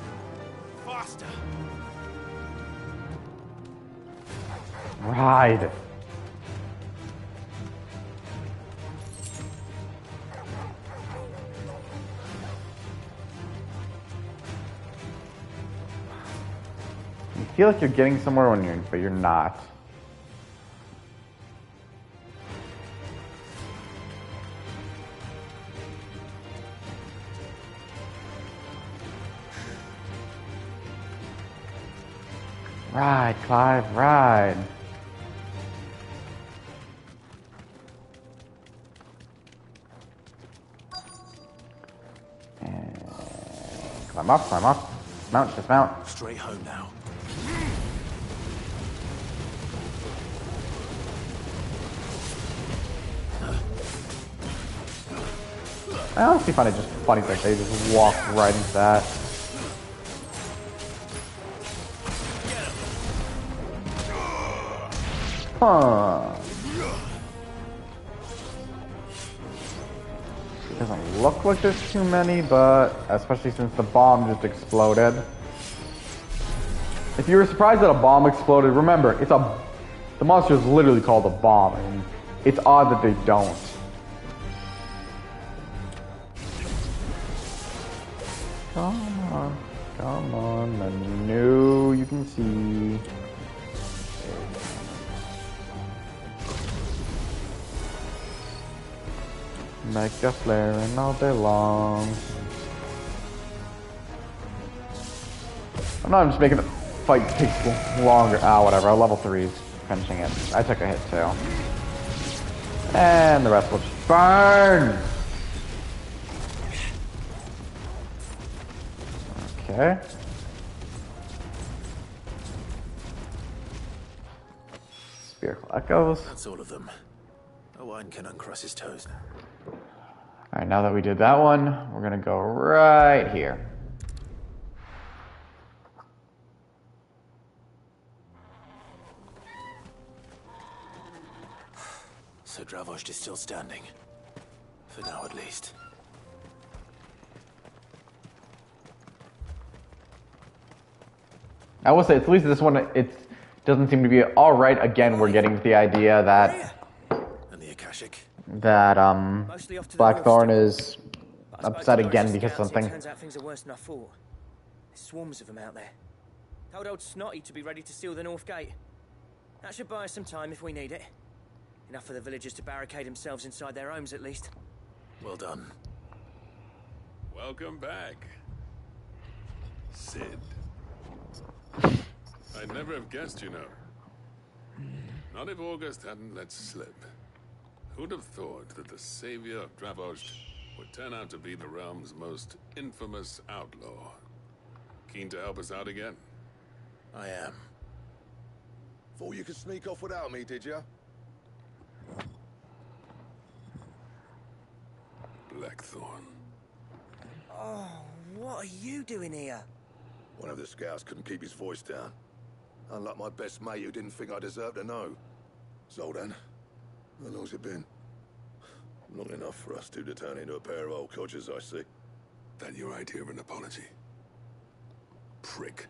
Faster.
Ride. You feel like you're getting somewhere but you're not. Ride, Clive, ride. And climb up, climb up. Mount, dismount.
Straight home now.
I honestly find it just funny that they just walk right into that. Huh. It doesn't look like there's too many, but especially since the bomb just exploded. If you were surprised that a bomb exploded, remember, the monster is literally called a bomb, and it's odd that they don't. Come on, I know you can see. Make a flaring all day long. I'm just making the fight take longer. Ah, whatever. Level 3's finishing it. I took a hit too. And the rest will just burn! Okay. Spherical echoes.
That's all of them. Owen can uncross his toes.
Alright, now that we did that one, we're gonna go right here.
So Dravost is still standing. For now, at least.
I will say, at least this one, it doesn't seem to be alright. Again, we're getting to the idea that Blackthorn is upset again because something.
Turns out things are worse than I thought. There's swarms of them out there. Told old Snotty to be ready to seal the north gate. That should buy us some time if we need it. Enough for the villagers to barricade themselves inside their homes, at least.
Well done.
Welcome back, Sid. I'd never have guessed, you know. Not if August hadn't let slip. Who'd have thought that the savior of Dravost would turn out to be the realm's most infamous outlaw? Keen to help us out again?
I am.
Thought you could sneak off without me, did you?
Blackthorn.
Oh, what are you doing here?
One of the scouts couldn't keep his voice down. Unlike my best mate who didn't think I deserved to know. Zoltan, how long's it been? Long enough for us two to turn into a pair of old codgers, I see.
That your idea of an apology? Prick.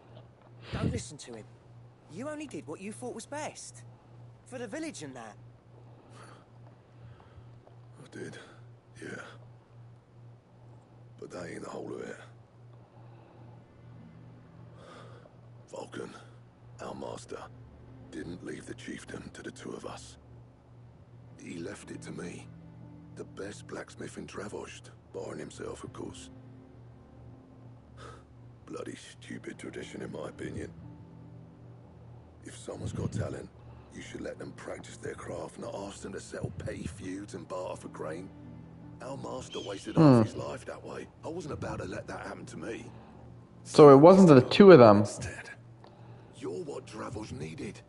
Don't listen to him. You only did what you thought was best. For the village and that.
I did, yeah. But that ain't the whole of it. Vulcan, our master, didn't leave the chiefdom to the two of us. He left it to me. The best blacksmith in Dravost, barring himself, of course. Bloody stupid tradition, in my opinion. If someone's got talent, you should let them practice their craft, not ask them to settle petty feuds and barter for grain. Our master wasted half his life that way. I wasn't about to let that happen to me.
So it wasn't the two of them.
You're what Dravost needed.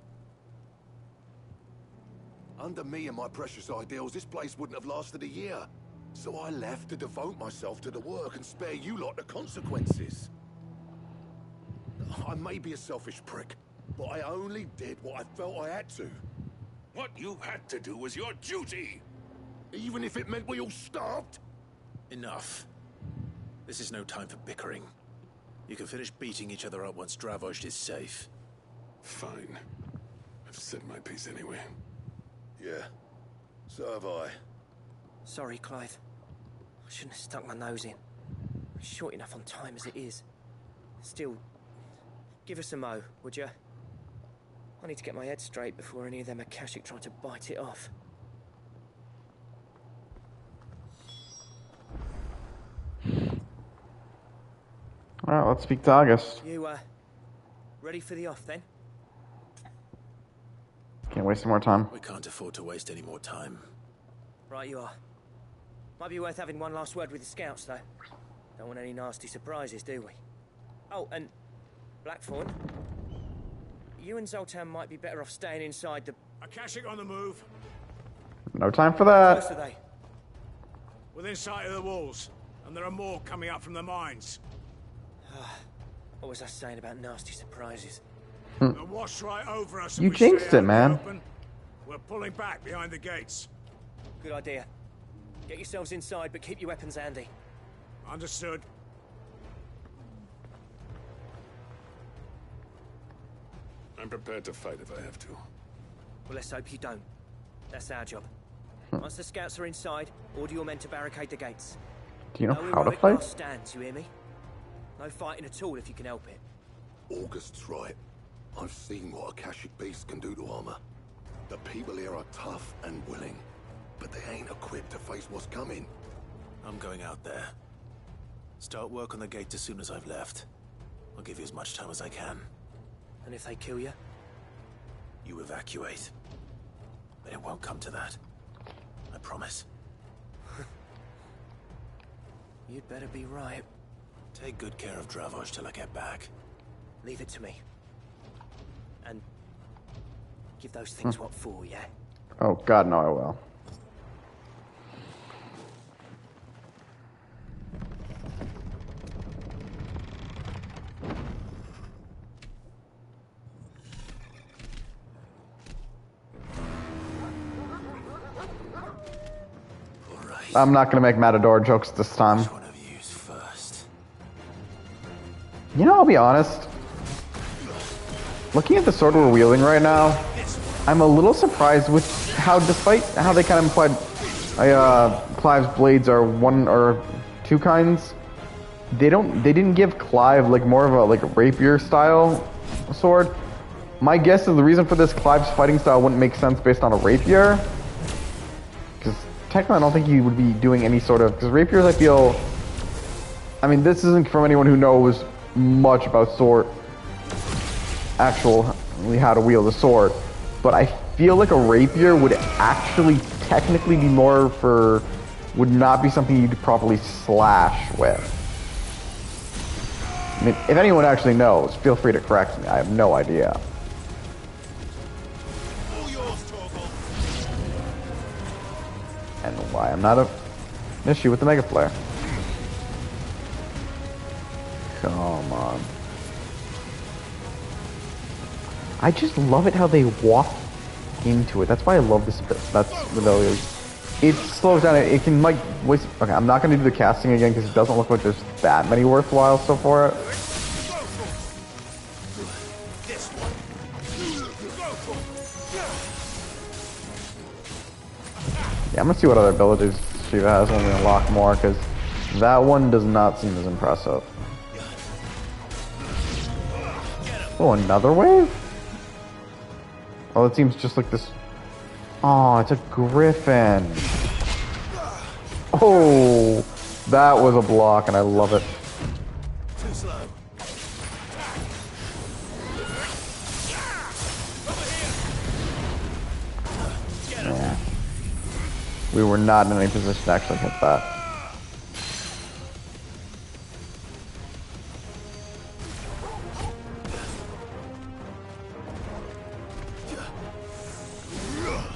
Under me and my precious ideals, this place wouldn't have lasted a year. So I left to devote myself to the work and spare you lot the consequences. I may be a selfish prick, but I only did what I felt I had to.
What you had to do was your duty.
Even if it meant we all starved?
Enough. This is no time for bickering. You can finish beating each other up once Dravost is safe.
Fine. I've said my piece anyway.
Yeah, so have I.
Sorry, Clive. I shouldn't have stuck my nose in. I'm short enough on time as it is. Still, give us a mo, would you? I need to get my head straight before any of them Akashic try to bite it off.
Alright, let's speak to August.
You, ready for the off, then?
Can't waste any more time.
We can't afford to waste any more time.
Right you are. Might be worth having one last word with the scouts, though. Don't want any nasty surprises, do we? Oh, and Blackthorn, you and Zoltan might be better off staying inside the...
Akashic on the move.
No time for
How close
that.
are they?
Within sight of the walls. And there are more coming up from the mines.
What was I saying about nasty surprises?
They'll wash right over us. if
You
we stay
jinxed
out
it,
in the
man.
open. We're pulling back behind the gates.
Good idea. Get yourselves inside, but keep your weapons handy.
Understood.
I'm prepared to fight if I have to.
Well, let's hope you don't. That's our job. Once the scouts are inside, order your men to barricade the gates.
Do you know
No
how to
heroic
fight?
last stands, you hear me? No fighting at all if you can help it.
August's right. I've seen what Akashic beasts can do to armor. The people here are tough and willing, but they ain't equipped to face what's coming.
I'm going out there. Start work on the gate as soon as I've left. I'll give you as much time as I can.
And if they kill you?
You evacuate. But it won't come to that. I promise.
You'd better be right.
Take good care of Dravost till I get back.
Leave it to me. And give those things what for, yeah?
Oh god, no, I will. I'm not gonna make Matador jokes this time. You know, I'll be honest. Looking at the sword we're wielding right now, I'm a little surprised with how, despite how they kind of implied Clive's blades are one or two kinds, they didn't give Clive like more of a like rapier style sword. My guess is the reason for this Clive's fighting style wouldn't make sense based on a rapier technically I don't think he would be doing any sort of, because rapiers I feel, I mean this isn't from anyone who knows much about actually how to wield a sword, but I feel like a rapier would actually technically be more for, would not be something you'd properly slash with. I mean, if anyone actually knows, feel free to correct me. I have no idea. And why I'm not an issue with the Mega Flare. Come on. I just love it how they walk into it. That's why I love this. That's the ability. It slows down. It can like waste. Okay, I'm not going to do the casting again because it doesn't look like there's that many worthwhile stuff for it. Yeah, I'm gonna see what other abilities Shiva has when we unlock more, because that one does not seem as impressive. Oh, another wave? Oh, it seems just like this. Oh, it's a griffin. Oh, that was a block, and I love it.
Too slow.
Yeah. We were not in any position to actually hit that.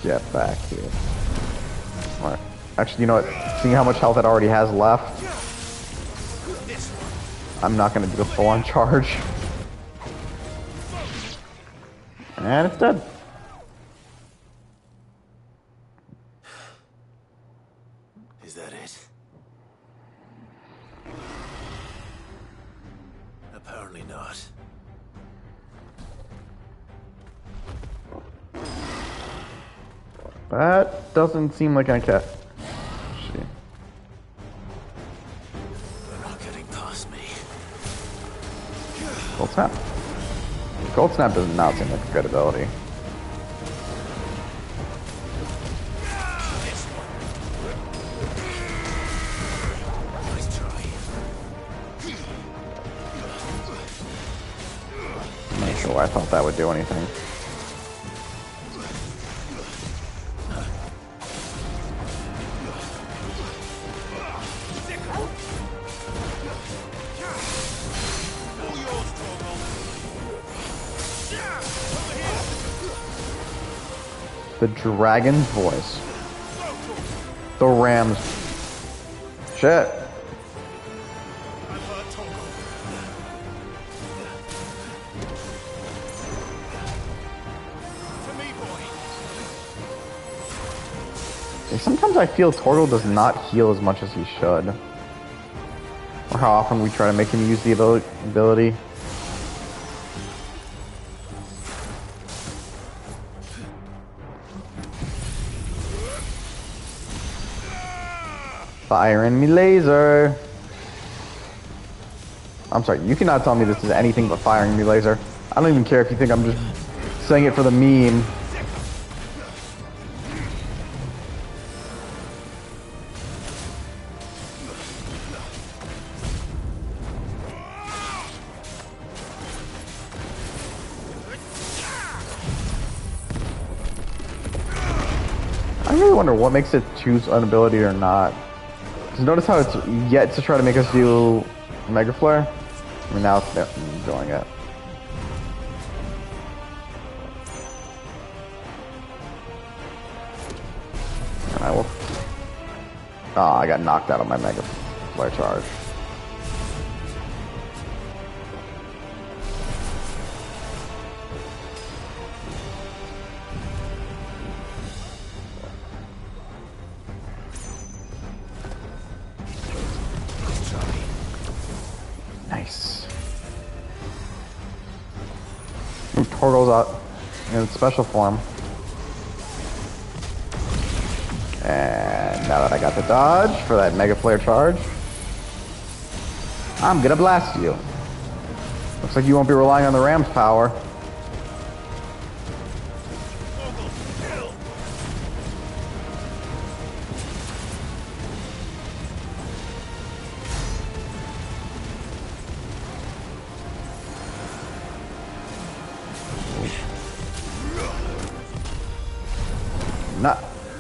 Get back here. Alright. Actually, you know what? Seeing how much health it already has left, I'm not going to do the full-on charge. And it's dead.
Is that it? Apparently not.
That doesn't seem like I can. Shit.
They're not getting past me.
Gold Snap. Gold Snap does not seem like a good ability.
Nice try.
I'm not sure why I thought that would do anything. The dragon's voice. The ram's. Shit. Sometimes I feel Torgal does not heal as much as he should. Or how often we try to make him use the ability. Fire in me laser. I'm sorry, you cannot tell me this is anything but firing me laser. I don't even care if you think I'm just saying it for the meme. I really wonder what makes it choose an ability or not. Because notice how it's yet to try to make us do Mega Flare? I mean, now it's doing it. And I will... Oh, I got knocked out of my Mega Flare charge. Nice. Torgal's out in special form. And now that I got the dodge for that Mega Flare charge, I'm gonna blast you. Looks like you won't be relying on the ram's power.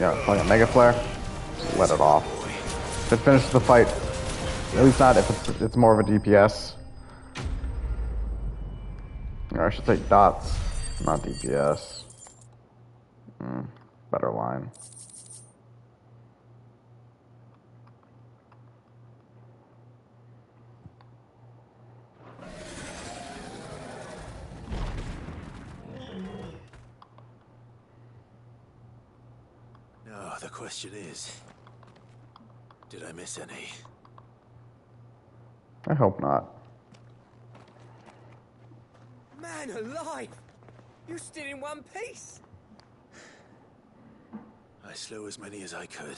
Yeah, playing a Mega Flare. Let it off. If it finishes the fight, at least not if it's more of a DPS. Or I should say dots, not DPS. Better line.
No, the question is, did I miss any?
I hope not.
Man alive! You're still in one piece!
I slew as many as I could.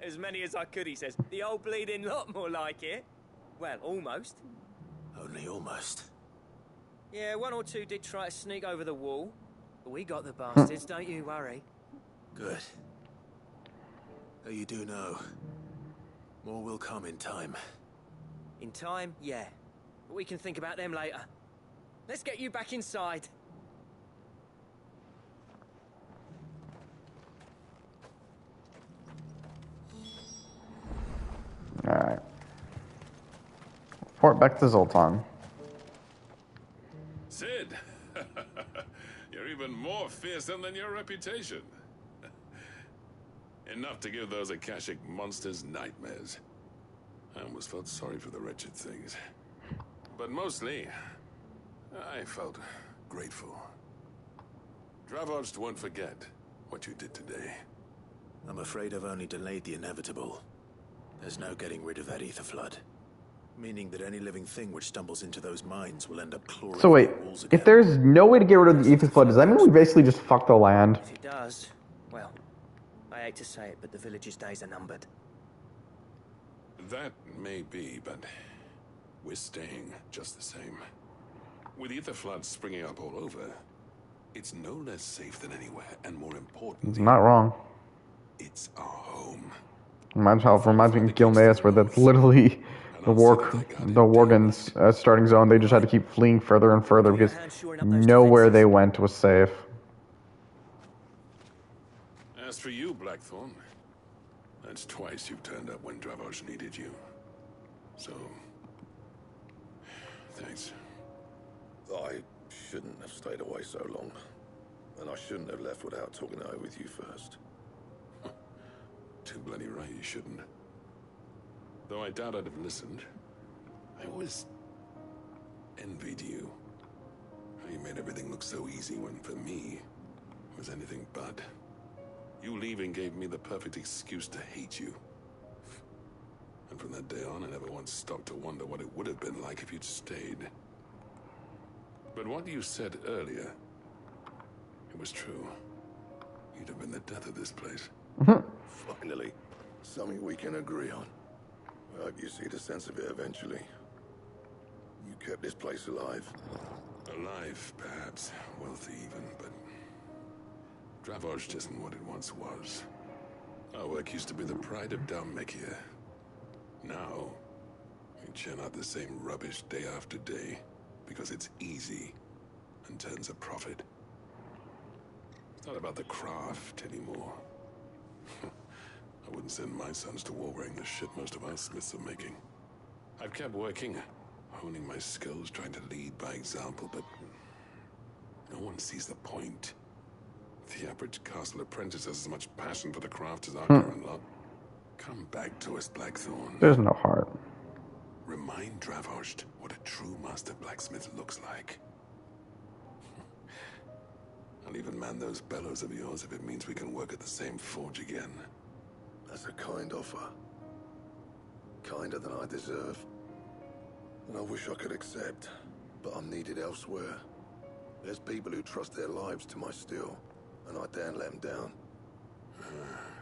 As many as I could, he says. The old bleeding lot, more like it. Well, almost.
Only almost.
Yeah, one or two did try to sneak over the wall. But we got the bastards, don't you worry.
Good. Though you do know, more will come in time.
In time, yeah. But we can think about them later. Let's get you back inside.
Alright. Report back to Zoltan.
Sid, you're even more fearsome than your reputation. Enough to give those Akashic monsters nightmares. I almost felt sorry for the wretched things. But mostly, I felt grateful. Dravoged won't forget what you did today.
I'm afraid I've only delayed the inevitable. There's no getting rid of that ether flood. Meaning that any living thing which stumbles into those mines will end up clawing
So wait,
the walls again.
if there's no way to get rid of the Ether Flood, does that mean we basically just fucked the land?
If it does, well, I hate to say it, but the village's days are numbered.
That may be, but we're staying just the same. With ether floods springing up all over, it's no less safe than anywhere, and more important,
It's not wrong.
it's our home.
Reminds me of Gilneas, where that's literally the Worgen's starting zone. They just had to keep fleeing further and further because nowhere they went was safe.
As for you, Blackthorn, that's twice you've turned up when Dravos needed you. So, thanks.
I shouldn't have stayed away so long. And I shouldn't have left without talking it over with you first.
Too bloody right you shouldn't. Though I doubt I'd have listened. I always envied you. How you made everything look so easy when, for me, it was anything but. You leaving gave me the perfect excuse to hate you. And from that day on, I never once stopped to wonder what it would have been like if you'd stayed. But what you said earlier, it was true. You'd have been the death of this place.
Finally, something we can agree on. I hope you see the sense of it eventually. You kept this place alive.
Alive, perhaps. Wealthy even, but Dravos isn't what it once was. Our work used to be the pride of Dalmekia. Now, we churn out the same rubbish day after day because it's easy and turns a profit. It's not about the craft anymore. I wouldn't send my sons to war wearing the shit most of our smiths are making. I've kept working, honing my skills, trying to lead by example, but no one sees the point. The average castle apprentice has as much passion for the craft as our current lot. Come back to us, Blackthorn.
There's no heart.
Remind Dravosht what a true master blacksmith looks like. I'll even man those bellows of yours if it means we can work at the same forge again.
That's a kind offer. Kinder than I deserve. And I wish I could accept, but I'm needed elsewhere. There's people who trust their lives to my steel, and I daren't let them down.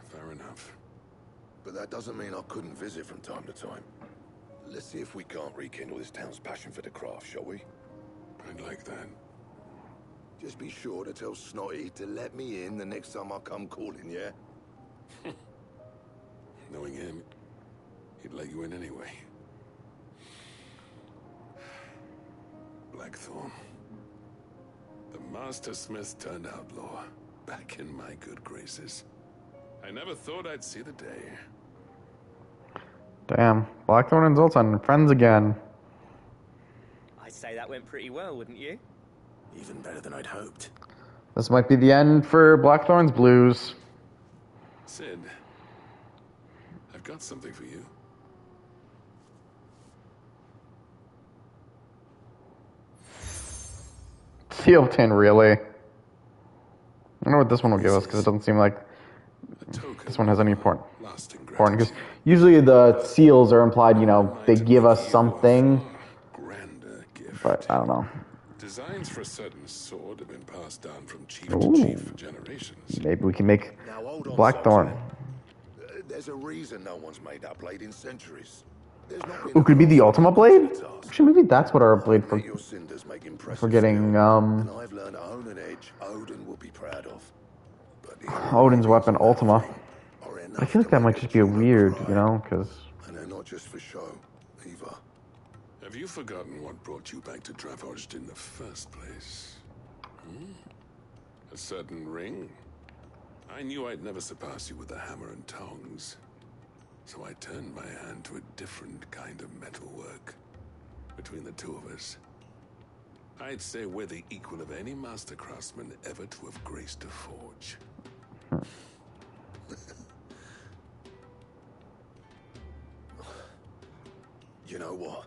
Fair enough.
But that doesn't mean I couldn't visit from time to time. Let's see if we can't rekindle this town's passion for the craft, shall we?
I'd like that.
Just be sure to tell Snotty to let me in the next time I come calling, yeah?
Knowing him, he'd let you in anyway. Blackthorn. The Master Smith turned outlaw. back in my good graces. I never thought I'd see the day.
Damn. Blackthorn and Zoltan, friends again.
I'd say that went pretty well, wouldn't you?
Even better than I'd hoped.
This might be the end for Blackthorn's blues.
Sid, I've got something for you.
Seal tin, really? I wonder what this one will give us, because it doesn't seem like this one has any important. Because usually the seals are implied, you know, they give us something. But I don't know.
Designs for a certain sword have been passed down from chief
Ooh.
to chief for generations.
Maybe we can make
Now hold on,
Blackthorn.
Sultan. There's a reason no one's made that blade in centuries. There's not been
Ooh, could it be the Ultima blade? Actually, maybe that's what our blade for getting,
And I've learned to own an edge Odin will be proud of.
Odin's weapon, Ultima. I feel like that might just be a weird, you know, because...
And they're not just for show, either.
Have you forgotten what brought you back to Dravoged in the first place? A certain ring? I knew I'd never surpass you with the hammer and tongs. So I turned my hand to a different kind of metalwork. Between the two of us, I'd say we're the equal of any master craftsman ever to have graced a forge.
You know what?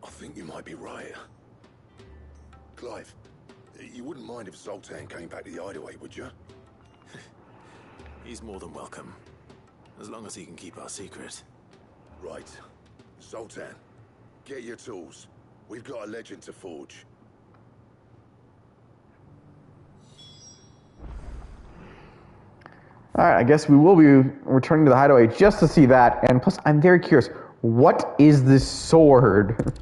I think you might be right. Clive, you wouldn't mind if Zoltan came back to the hideaway, would you?
He's more than welcome. As long as he can keep our secret.
Right. Zoltan, get your tools. We've got a legend to forge.
Alright, I guess we will be returning to the hideaway just to see that. And plus, I'm very curious. What is this sword?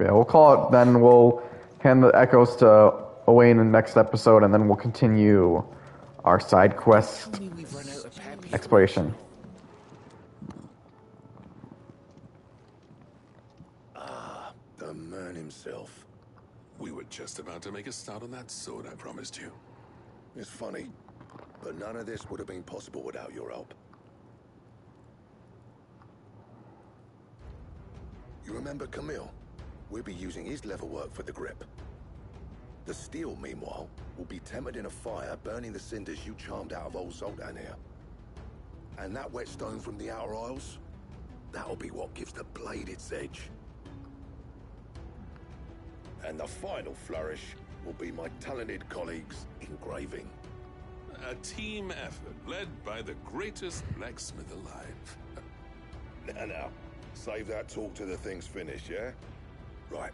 Yeah, we'll call it then. We'll hand the echoes to Owain in the next episode, and then we'll continue our side quest exploration.
The man himself.
We were just about to make a start on that sword I promised you.
It's funny, but none of this would have been possible without your help. You remember Camille? We'll be using his leather work for the grip. The steel, meanwhile, will be tempered in a fire, burning the cinders you charmed out of old Zoltan here. And that whetstone from the Outer Isles, that'll be what gives the blade its edge. And the final flourish will be my talented colleagues' engraving.
A team effort led by the greatest blacksmith alive.
Now, save that talk till the thing's finished, yeah? Right.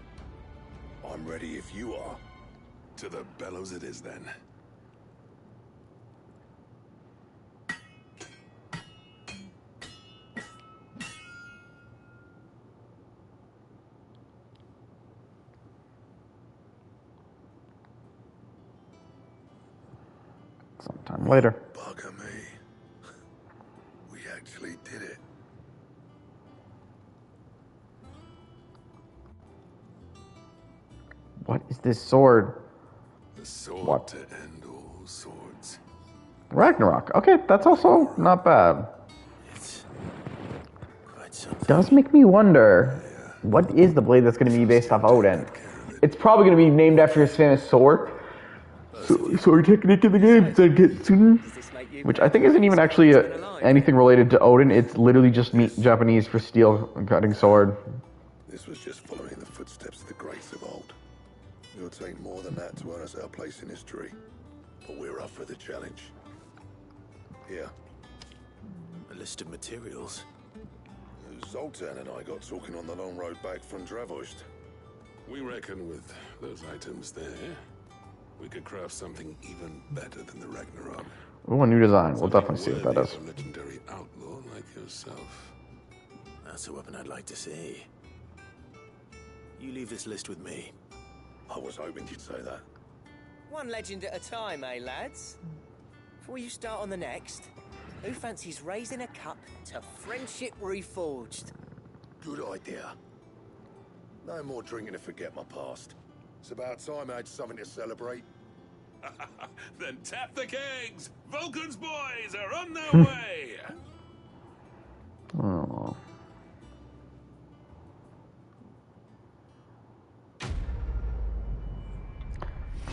I'm ready if you are.
To the bellows it is, then.
Sometime later.
Bugger me. We actually did it.
What is this sword?
The sword
What?
to end all swords.
Ragnarok. Okay, that's also not bad. Does make me wonder, what is the blade that's going to be based off Odin? It's probably going to be named after his famous sword. Sword technique in the game, which I think isn't even actually anything related to Odin. It's literally just Japanese for steel cutting sword.
This was just following the footsteps of the greats of old. It'll take more than that to earn us our place in history. But we're up for the challenge. Here.
A list of materials.
Zoltan and I got talking on the long road back from Dravoged.
We reckon with those items there, we could craft something even better than the Ragnarok.
Ooh, a new design. We'll definitely see what that is.
A legendary outlaw like yourself.
That's a weapon I'd like to see. You leave this list with me.
I was hoping you'd say that.
One legend at a time, eh, lads? Before you start on the next, Who fancies raising a cup to friendship reforged?
Good idea. No more drinking to forget my past. It's about time I had something to celebrate.
Then tap the kegs! Vulcan's boys are on their way!
Oh.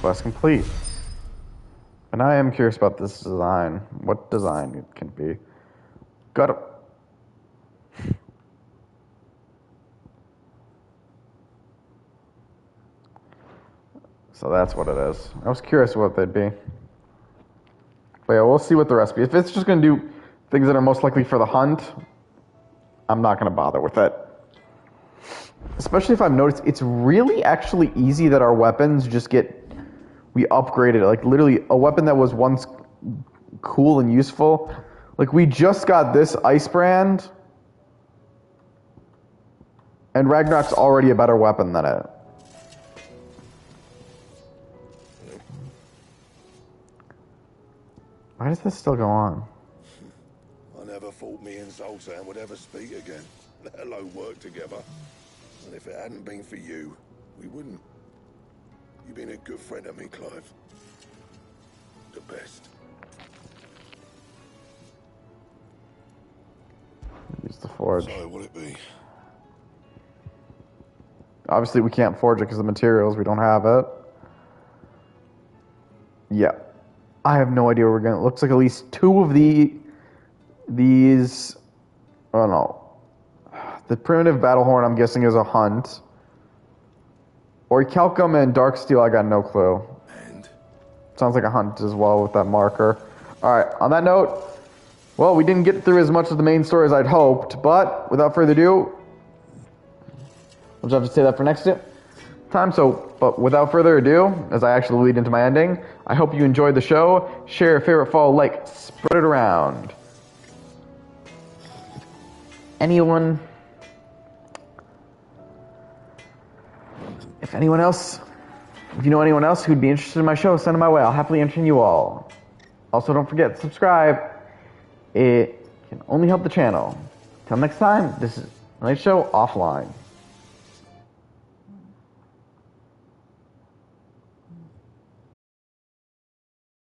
Quest complete. And I am curious about this design. What design it can be. Got it. So that's what it is. I was curious what they'd be. But yeah, we'll see what the recipe. If it's just going to do things that are most likely for the hunt, I'm not going to bother with it. Especially if I've noticed it's really actually easy that our weapons just get... We upgraded it. Like literally a weapon that was once cool and useful. Like we just got this ice brand. And Ragnarok's already a better weapon than it. Why does this still go on?
I never thought me and Zoltan would ever speak again, let alone work together. And if it hadn't been for you, we wouldn't. You've been a good friend to me, Clive. The best.
Use the forge.
So, will it be?
Obviously, we can't forge it because of the materials. We don't have it. Yeah. I have no idea where we're going. It looks like at least two of these... Oh, no. The primitive battle horn, I'm guessing, is a hunt. Orichalcum and Darksteel, I got no clue.
And?
Sounds like a hunt as well with that marker. Alright, on that note, well, we didn't get through as much of the main story as I'd hoped, but without further ado, I'll just have to say that for next time. But without further ado, as I actually lead into my ending, I hope you enjoyed the show. Share your favorite, follow, like, spread it around. Anyone... If you know anyone else who'd be interested in my show, send them my way. I'll happily entertain you all. Also, don't forget to subscribe. It can only help the channel. Till next time, this is Knightshow offline.